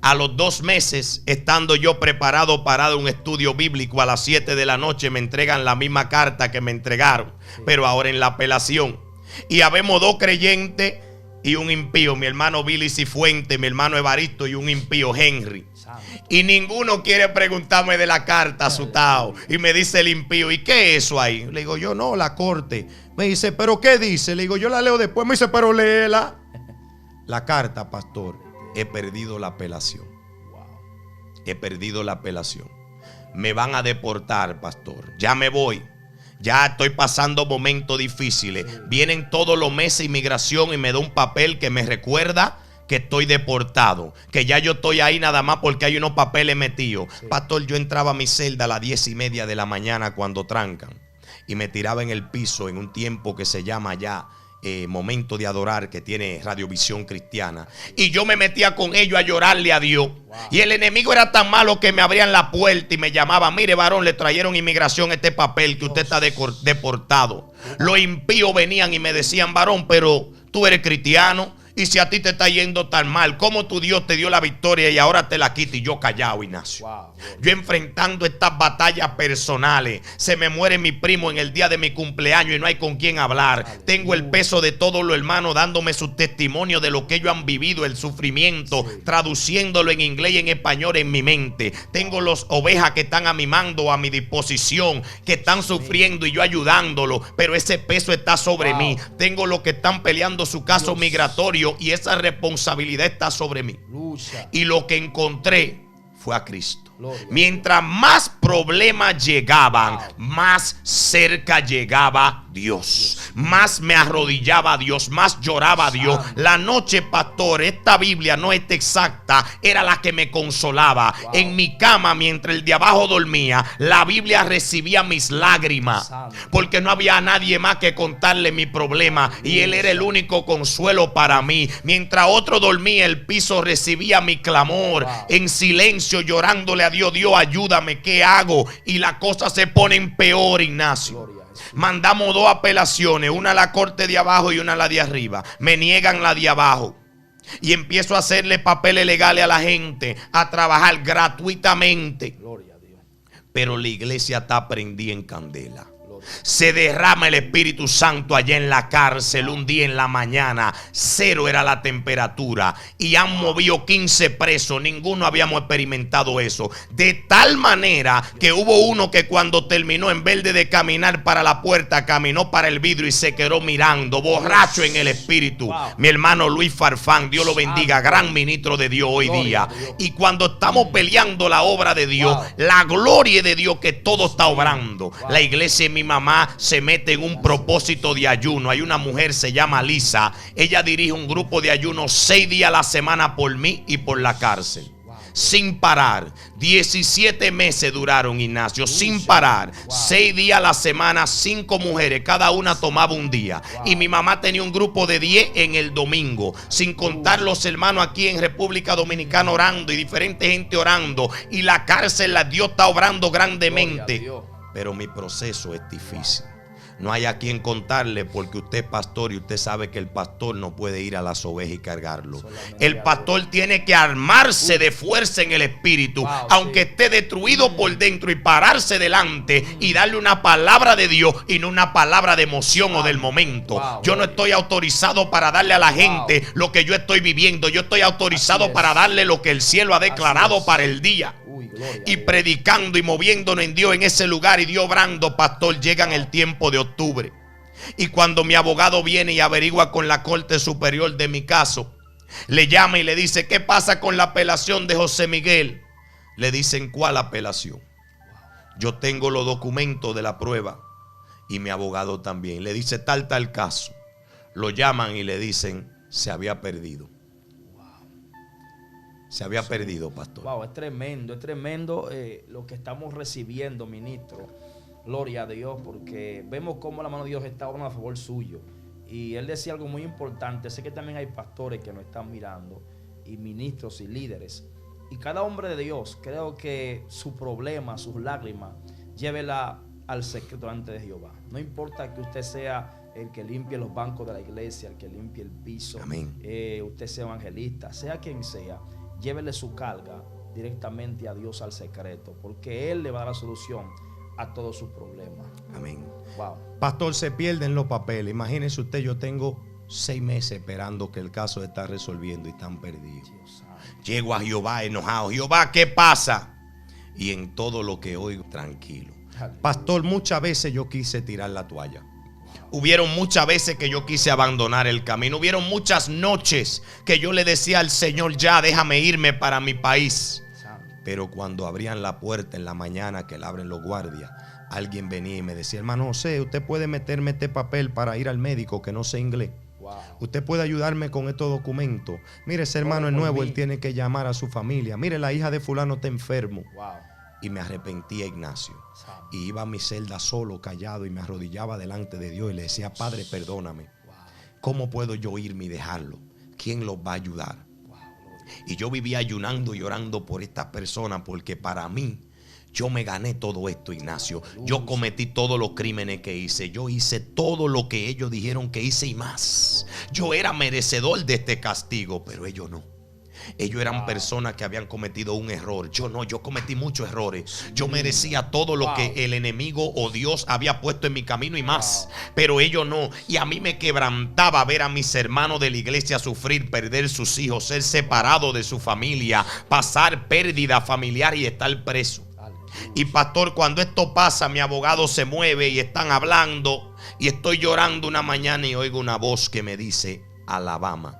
A: A los 2 meses, estando yo preparado para dar un estudio bíblico, a las 7 de la noche me entregan la misma carta que me entregaron, pero ahora en la apelación. Y habemos 2 creyentes y un impío, mi hermano Billy Cifuente, mi hermano Evaristo, y un impío, Henry. Y ninguno quiere preguntarme de la carta, asustado. Y me dice el impío: ¿y qué es eso ahí? Le digo yo: no, la corte. Me dice: ¿pero qué dice? Le digo: yo la leo después. Me dice: pero léela. La carta, pastor: he perdido la apelación. He perdido la apelación. Me van a deportar, pastor. Ya me voy. Ya estoy pasando momentos difíciles. Vienen todos los meses inmigración y me da un papel que me recuerda que estoy deportado, que ya yo estoy ahí nada más porque hay unos papeles metidos. Pastor, yo entraba a mi celda a las 10:30 de la mañana cuando trancan y me tiraba en el piso en un tiempo que se llama ya Momento de Adorar, que tiene Radiovisión Cristiana, y yo me metía con ellos a llorarle a Dios. Y el enemigo era tan malo que me abrían la puerta y me llamaban: mire, varón, le trajeron inmigración este papel que usted está deportado. Los impíos venían y me decían: varón, pero tú eres cristiano. Y si a ti te está yendo tan mal, ¿cómo tu Dios te dio la victoria y ahora te la quita? Y yo callado, Ignacio.
B: Wow.
A: Yo enfrentando estas batallas personales. Se me muere mi primo en el día de mi cumpleaños y no hay con quién hablar. Tengo el peso de todos los hermanos dándome su testimonio de lo que ellos han vivido, el sufrimiento, traduciéndolo en inglés y en español en mi mente. Tengo los ovejas que están a mi mando, a mi disposición, que están sufriendo y yo ayudándolo, pero ese peso está sobre mí. Tengo los que están peleando su caso migratorio y esa responsabilidad está sobre mí. Y lo que encontré fue a Cristo. Mientras más problemas llegaban, más cerca llegaba Dios. Más me arrodillaba a Dios, más lloraba a Dios. La noche, pastor, esta Biblia no es exacta, era la que me consolaba. En mi cama, mientras el de abajo dormía, la Biblia recibía mis lágrimas, porque no había nadie más que contarle mi problema y Él era el único consuelo para mí. Mientras otro dormía, el piso recibía mi clamor. En silencio, llorándole a Dios, Dios, ayúdame, ¿qué hago? Y las cosas se ponen peor, Ignacio. Mandamos 2 apelaciones, una a la corte de abajo y una a la de arriba. Me niegan la de abajo. Y empiezo a hacerle papeles legales a la gente, a trabajar gratuitamente.
B: Gloria a Dios.
A: Pero la iglesia está prendida en candela. Se derrama el Espíritu Santo allá en la cárcel un día en la mañana. 0 era la temperatura y han movido 15 presos. Ninguno habíamos experimentado eso. De tal manera que hubo uno que cuando terminó, en vez de caminar para la puerta, caminó para el vidrio y se quedó mirando, borracho en el espíritu. Mi hermano Luis Farfán, Dios lo bendiga, gran ministro de Dios hoy día. Y cuando estamos peleando la obra de Dios, la gloria de Dios, que todo está obrando, la iglesia en mi mamá se mete en un propósito de ayuno. Hay una mujer, se llama Lisa. Ella dirige un grupo de ayuno 6 días a la semana por mí y por la cárcel. Sin parar. 17 meses duraron, Ignacio, sin parar. 6 días a la semana, 5 mujeres, cada una tomaba un día. Y mi mamá tenía un grupo de 10 en el domingo, sin contar los hermanos aquí en República Dominicana orando y diferente gente orando. Y la cárcel, Dios está obrando grandemente. Pero mi proceso es difícil. No hay a quien contarle, porque usted es pastor y usted sabe que el pastor no puede ir a las ovejas y cargarlo. El pastor tiene que armarse de fuerza en el espíritu, aunque esté destruido por dentro, y pararse delante y darle una palabra de Dios y no una palabra de emoción o del momento. Yo no estoy autorizado para darle a la gente lo que yo estoy viviendo. Yo estoy autorizado para darle lo que el cielo ha declarado para el día. Y predicando y moviéndonos en Dios en ese lugar y Dios obrando, pastor. Llegan el tiempo de octubre y cuando mi abogado viene y averigua con la Corte Superior de mi caso, le llama y le dice: ¿qué pasa con la apelación de José Miguel? Le dicen: ¿cuál apelación? Yo tengo los documentos de la prueba y mi abogado también. Le dice: tal caso. Lo llaman y le dicen: se había perdido. Se había perdido, pastor.
B: Wow, es tremendo lo que estamos recibiendo, ministro. Gloria a Dios, porque vemos cómo la mano de Dios está obrando a favor suyo. Y él decía algo muy importante. Sé que también hay pastores que nos están mirando, y ministros y líderes. Y cada hombre de Dios, creo que su problema, sus lágrimas, llévela al secreto delante de Jehová. No importa que usted sea el que limpie los bancos de la iglesia, el que limpie el piso.
A: Amén.
B: Usted sea evangelista, sea quien sea. Llévele su carga directamente a Dios al secreto, porque Él le va a dar la solución a todos sus problemas.
A: Amén.
B: Wow.
A: Pastor, se pierden los papeles. Imagínese usted, yo tengo 6 meses esperando que el caso está resolviendo y están perdidos. Llego a Jehová enojado. Jehová, ¿qué pasa? Y en todo lo que oigo, tranquilo. Pastor, muchas veces yo quise tirar la toalla. Hubieron muchas veces que yo quise abandonar el camino. Hubieron muchas noches que yo le decía al Señor: ya déjame irme para mi país. Pero cuando abrían la puerta en la mañana, que la abren los guardias, alguien venía y me decía: hermano José, usted puede meterme este papel para ir al médico que no sé inglés. Usted puede ayudarme con estos documentos. Mire, ese hermano es nuevo, él tiene que llamar a su familia. Mire, la hija de fulano está enfermo. Y me arrepentía, Ignacio. Y iba a mi celda solo, callado, y me arrodillaba delante de Dios y le decía: Padre, perdóname. ¿Cómo puedo yo irme y dejarlo? ¿Quién los va a ayudar? Y yo vivía ayunando y orando por estas personas, porque para mí, Yo me gané todo esto, Ignacio. Yo cometí todos los crímenes que hice. Yo hice todo lo que ellos dijeron que hice y más. Yo era merecedor de este castigo, pero ellos no. Ellos eran personas que habían cometido un error. Yo no, yo cometí muchos errores. Yo merecía todo lo que el enemigo o Dios había puesto en mi camino y más. Pero ellos no. Y a mí me quebrantaba ver a mis hermanos de la iglesia sufrir, perder sus hijos, ser separados de su familia, pasar pérdida familiar y estar preso. Y pastor, cuando esto pasa, mi abogado se mueve y están hablando y estoy llorando una mañana y oigo una voz que me dice Alabama.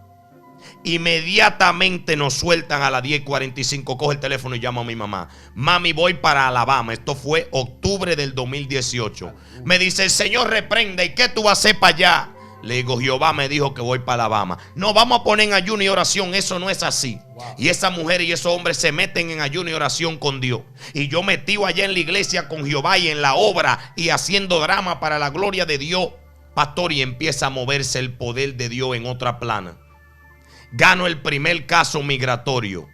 A: Inmediatamente nos sueltan a las 10:45. Coge el teléfono y llamo a mi mamá. Mami, voy para Alabama. Esto fue octubre del 2018. Me dice, el Señor reprenda. ¿Y qué tú vas a hacer para allá? Le digo, Jehová me dijo que voy para Alabama. No, vamos a poner en ayuno y oración. Eso no es así. Y esa mujer y esos hombres se meten en ayuno y oración con Dios. Y yo metido allá en la iglesia con Jehová y en la obra y haciendo drama para la gloria de Dios. Pastor, y empieza a moverse el poder de Dios en otra plana. Gano el primer caso migratorio.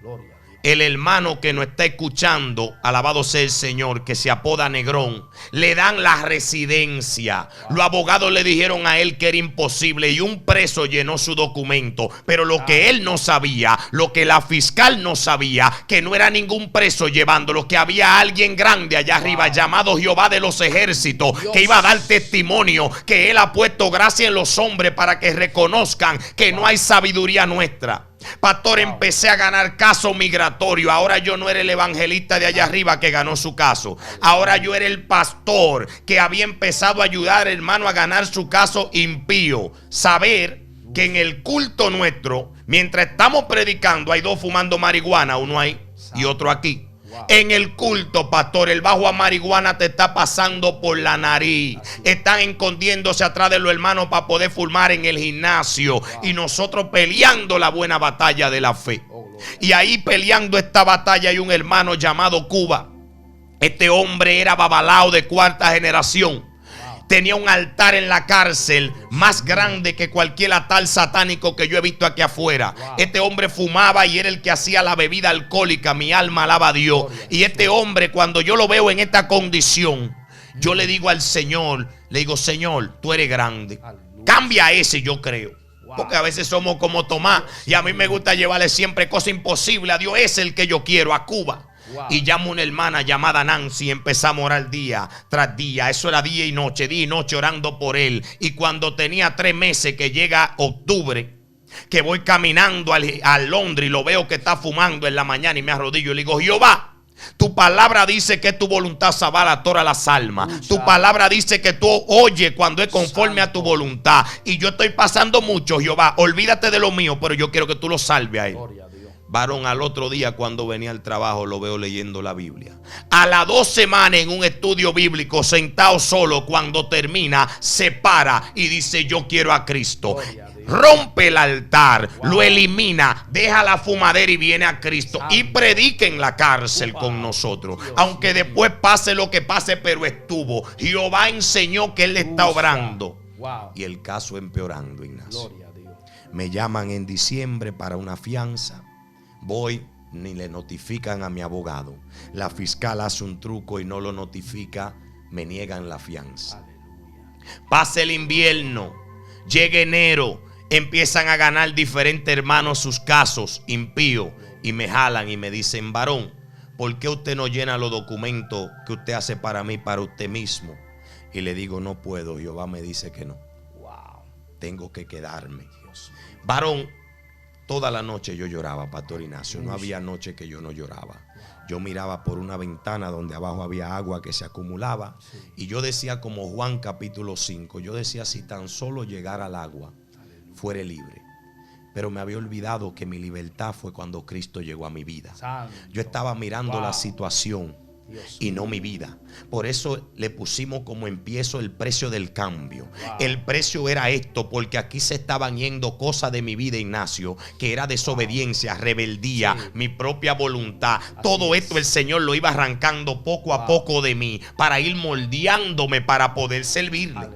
A: El hermano que nos está escuchando, alabado sea el Señor, que se apoda Negrón, le dan la residencia. Los abogados le dijeron a él que era imposible y un preso llenó su documento. Pero lo que él no sabía, lo que la fiscal no sabía, que no era ningún preso llevándolo, que había alguien grande allá arriba llamado Jehová de los ejércitos, que iba a dar testimonio, que él ha puesto gracia en los hombres para que reconozcan que no hay sabiduría nuestra. Pastor, empecé a ganar caso migratorio. Ahora yo no era el evangelista de allá arriba que ganó su caso. Ahora yo era el pastor que había empezado a ayudar, hermano, a ganar su caso impío. Saber que en el culto nuestro, mientras estamos predicando, hay dos fumando marihuana, uno ahí y otro aquí. En el culto, pastor, el bajo a marihuana te está pasando por la nariz. Están escondiéndose atrás de los hermanos para poder fumar en el gimnasio. Y nosotros peleando la buena batalla de la fe. Y ahí peleando esta batalla hay un hermano llamado Cuba. Este hombre era babalao de cuarta generación. Tenía un altar en la cárcel más grande que cualquier altar satánico que yo he visto aquí afuera. Este hombre fumaba y era el que hacía la bebida alcohólica. Mi alma alaba a Dios. Y este hombre, cuando yo lo veo en esta condición, yo le digo al Señor, le digo, Señor, tú eres grande. Cambia ese, yo creo. Porque a veces somos como Tomás. Y a mí me gusta llevarle siempre cosas imposibles a Dios. Es el que yo quiero, a Cuba. Y llamo a una hermana llamada Nancy. Empezamos a orar día tras día. Eso era día y noche orando por él. Y cuando tenía 3 meses, que llega octubre, que voy caminando a Londres y lo veo que está fumando en la mañana y me arrodillo y le digo, Jehová, tu palabra dice que tu voluntad sabala todas las almas. Tu palabra dice que tú oyes cuando es conforme a tu voluntad. Y yo estoy pasando mucho, Jehová. Olvídate de lo mío, pero yo quiero que tú lo salves a él. Varón, al otro día cuando venía al trabajo lo veo leyendo la Biblia. A las 2 semanas en un estudio bíblico, sentado solo, cuando termina, se para y dice, yo quiero a Cristo. Rompe el altar, lo elimina, deja la fumadera y viene a Cristo. Y predica en la cárcel con nosotros. Aunque después pase lo que pase, pero estuvo. Jehová enseñó que él está obrando. Y el caso empeorando, Ignacio. Me llaman en diciembre para una fianza. Voy, ni le notifican a mi abogado. La fiscal hace un truco y no lo notifica. Me niegan la fianza. Pasa el invierno, llega enero, empiezan a ganar diferentes hermanos sus casos impíos y me jalan y me dicen, varón, ¿por qué usted no llena los documentos que usted hace para mí, para usted mismo? Y le digo, no puedo. Jehová me dice que no. Tengo que quedarme. Varón, toda la noche yo lloraba, Pastor Ignacio. No había noche que yo no lloraba. Yo miraba por una ventana donde abajo había agua que se acumulaba. Y yo decía como Juan capítulo 5. Yo decía, si tan solo llegara al agua, fuere libre. Pero me había olvidado que mi libertad fue cuando Cristo llegó a mi vida. Yo estaba mirando la situación y no mi vida. Por eso le pusimos como empiezo el precio del cambio. El precio era esto, porque aquí se estaban yendo cosas de mi vida, Ignacio, que era desobediencia, rebeldía, mi propia voluntad. Todo esto el Señor lo iba arrancando poco a poco de mí para ir moldeándome para poder servirle.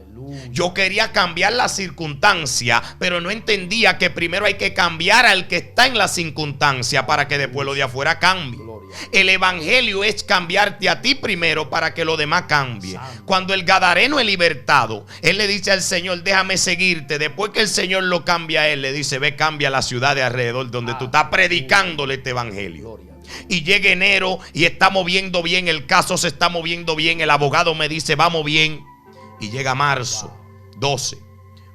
A: Yo quería cambiar la circunstancia, pero no entendía que primero hay que cambiar al que está en la circunstancia para que después lo de afuera cambie. El evangelio es cambiarte a ti primero para que lo demás cambie. Cuando el gadareno es libertado, él le dice al Señor, déjame seguirte. Después que el Señor lo cambia a él, le dice, ve, cambia la ciudad de alrededor donde tú estás predicándole este evangelio. Y llega enero y está moviendo bien, el caso se está moviendo bien, el abogado me dice, vamos bien. Y llega marzo 12.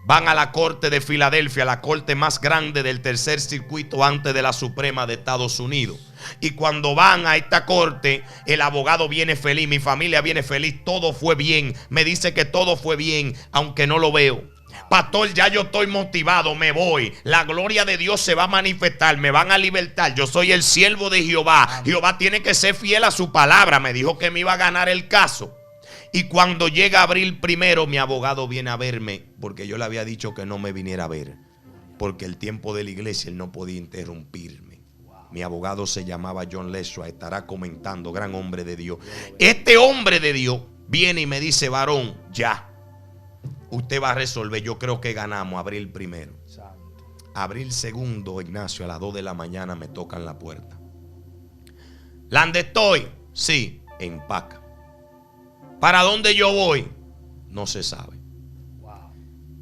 A: Van a la corte de Filadelfia, la corte más grande del tercer circuito antes de la Suprema de Estados Unidos. Y cuando van a esta corte, el abogado viene feliz, mi familia viene feliz, todo fue bien. Me dice que todo fue bien, aunque no lo veo. Pastor, ya yo estoy motivado, me voy. La gloria de Dios se va a manifestar, me van a libertar. Yo soy el siervo de Jehová. Jehová tiene que ser fiel a su palabra. Me dijo que me iba a ganar el caso. Y cuando llega abril 1, mi abogado viene a verme, porque yo le había dicho que no me viniera a ver, porque el tiempo de la iglesia él no podía interrumpirme. Mi abogado se llamaba John Lesua, estará comentando, gran hombre de Dios. Este hombre de Dios viene y me dice, varón, ya, usted va a resolver. Yo creo que ganamos abril 1. Abril 2, Ignacio, a las 2 de la mañana me tocan la puerta. ¿Dónde estoy? Sí, en Paca. ¿Para dónde yo voy? No se sabe.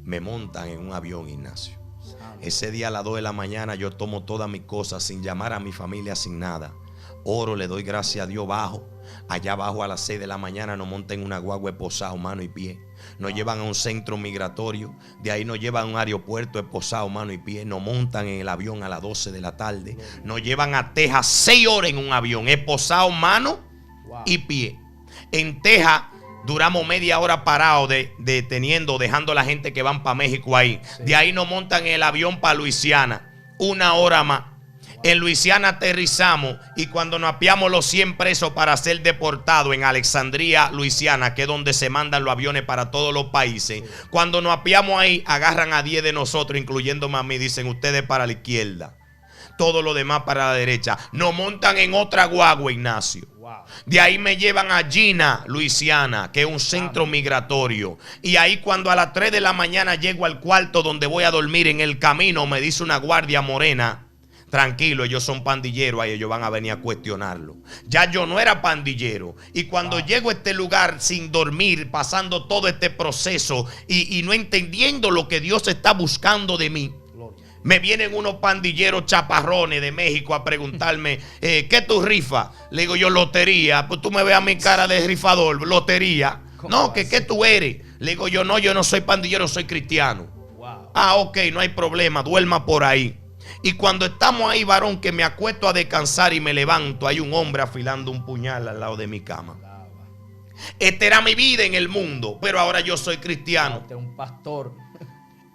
A: Me montan en un avión, Ignacio. Ese día a las 2 de la mañana yo tomo todas mis cosas sin llamar a mi familia, sin nada. Oro, le doy gracias a Dios, bajo. Allá abajo a las 6 de la mañana nos montan en una guagua esposado, mano y pie. Nos llevan a un centro migratorio. De ahí nos llevan a un aeropuerto esposado, mano y pie. Nos montan en el avión a las 12 de la tarde. Nos llevan a Texas 6 horas en un avión, esposado, mano y pie. En Texas duramos media hora parados deteniendo, dejando a la gente que van para México ahí. De ahí nos montan en el avión para Luisiana. 1 hora más. En Luisiana aterrizamos y cuando nos apiamos los 100 presos para ser deportados en Alexandria, Luisiana, que es donde se mandan los aviones para todos los países. Cuando nos apiamos ahí, agarran a 10 de nosotros, incluyéndome a mí, dicen ustedes para la izquierda. Todo lo demás para la derecha. Nos montan en otra guagua, Ignacio. De ahí me llevan a Gina, Luisiana, que es un centro migratorio. Y ahí cuando a las 3 de la mañana llego al cuarto donde voy a dormir, en el camino me dice una guardia morena, tranquilo, ellos son pandilleros, ahí ellos van a venir a cuestionarlo. Ya yo no era pandillero. Y cuando llego a este lugar sin dormir, pasando todo este proceso y no entendiendo lo que Dios está buscando de mí, me vienen unos pandilleros chaparrones de México a preguntarme, ¿qué tú rifas? Le digo yo, lotería. Pues tú me ves a mi cara de rifador, lotería. No, ¿qué tú eres? Le digo yo, no soy pandillero, soy cristiano. Ah, ok, no hay problema, duerma por ahí. Y cuando estamos ahí, varón, que me acuesto a descansar y me levanto, hay un hombre afilando un puñal al lado de mi cama. Esta era mi vida en el mundo, pero ahora yo soy cristiano.
B: Este es un pastor.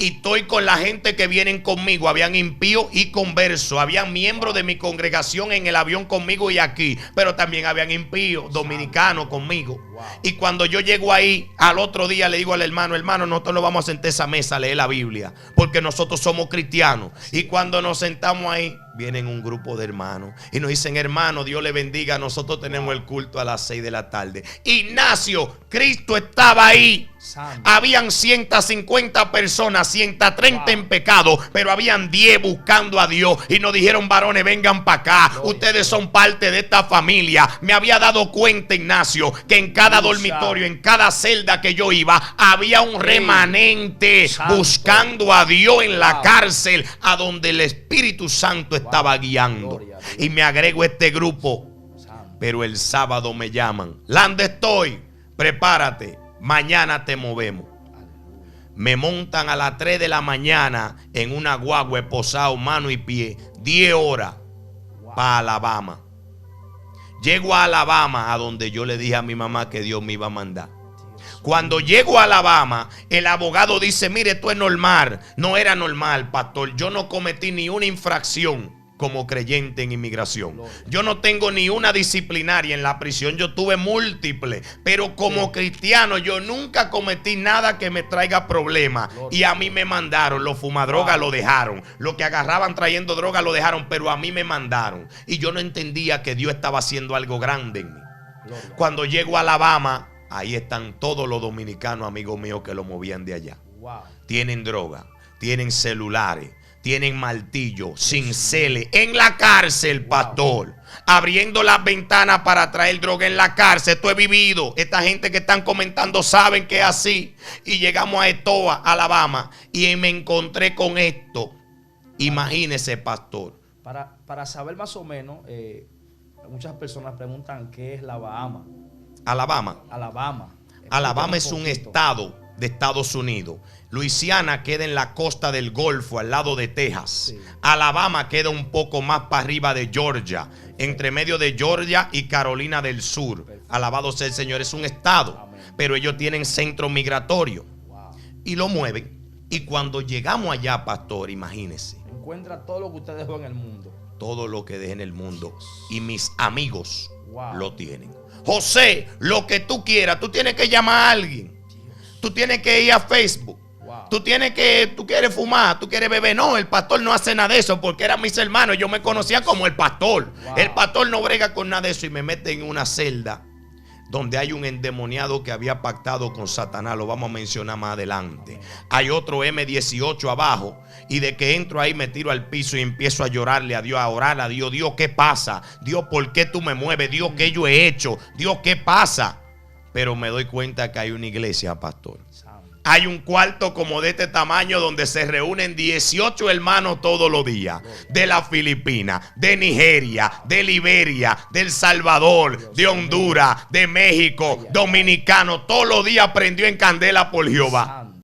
A: Y estoy con la gente que vienen conmigo. Habían impíos y conversos. Habían miembros de mi congregación en el avión conmigo y aquí. Pero también habían impíos dominicanos conmigo. Y cuando yo llego ahí, al otro día le digo al hermano, nosotros nos vamos a sentar a esa mesa a leer la Biblia, porque nosotros somos cristianos. Y cuando nos sentamos ahí, vienen un grupo de hermanos y nos dicen, hermano, Dios le bendiga, nosotros tenemos el culto a las 6 de la tarde. Ignacio, Cristo estaba ahí. Habían 150 personas, 130 en pecado, pero habían 10 buscando a Dios. Y nos dijeron, varones, vengan para acá, ustedes son parte de esta familia. Me había dado cuenta, Ignacio, que en cada dormitorio, en cada celda que yo iba, había un remanente buscando a Dios en la cárcel, a donde el Espíritu Santo estaba guiando. Y me agrego a este grupo. Pero el sábado me llaman, ¿dónde estoy? Prepárate, mañana te movemos. Me montan a las 3 de la mañana en una guagua esposado, mano y pie, 10 horas para Alabama. Llego a Alabama, a donde yo le dije a mi mamá que Dios me iba a mandar. Cuando llego a Alabama, el abogado dice, mire, esto es normal. No era normal, pastor. Yo no cometí ni una infracción como creyente en inmigración. Yo no tengo ni una disciplinaria en la prisión. Yo tuve múltiples. Pero como cristiano yo nunca cometí nada que me traiga problemas. Y a mí me mandaron. Los fumadrogas lo dejaron. Los que agarraban trayendo droga lo dejaron. Pero a mí me mandaron. Y yo no entendía que Dios estaba haciendo algo grande en mí. Cuando llego a Alabama, Ahí están todos los dominicanos, amigos míos, que lo movían de allá.
B: Wow.
A: Tienen droga, tienen celulares, tienen martillo, cinceles, en la cárcel, pastor. Abriendo las ventanas para traer droga en la cárcel. Esto he vivido. Esta gente que están comentando saben que es así. Y llegamos a Estoa, Alabama, y me encontré con esto. Imagínese, pastor.
B: Para saber más o menos, muchas personas preguntan qué es la Bahama.
A: Alabama.
B: Alabama
A: es un estado de Estados Unidos. Luisiana queda en la costa del Golfo, al lado de Texas.
B: Sí.
A: Alabama queda un poco más para arriba de Georgia, entre medio de Georgia y Carolina del Sur.
B: Perfecto.
A: Alabado sea el Señor, es un estado.
B: Amén.
A: Pero ellos tienen centro migratorio.
B: Wow.
A: Y lo mueven. Y cuando llegamos allá, pastor, imagínese.
B: Encuentra todo lo que usted dejó en el mundo.
A: Todo lo que dejé en el mundo. Y mis amigos
B: Wow.
A: lo tienen. José, lo que tú quieras, tú tienes que llamar a alguien. Tú tienes que ir a Facebook.
B: Wow.
A: Tú quieres fumar, tú quieres beber. No, el pastor no hace nada de eso porque eran mis hermanos. Yo me conocía como el pastor.
B: Wow.
A: El pastor no brega con nada de eso y me mete en una celda donde hay un endemoniado que había pactado con Satanás. Lo vamos a mencionar más adelante. Hay otro M18 abajo y de que entro ahí me tiro al piso y empiezo a llorarle a Dios, a orar a Dios. Dios, ¿qué pasa? Dios, ¿por qué tú me mueves? Dios, ¿qué yo he hecho? Dios, ¿qué pasa? Pero me doy cuenta que hay una iglesia, pastor. Hay un cuarto como de este tamaño donde se reúnen 18 hermanos todos los días. De las Filipinas, de Nigeria, de Liberia, de El Salvador, de Honduras, de México, dominicano. Todos los días prendió en candela por Jehová.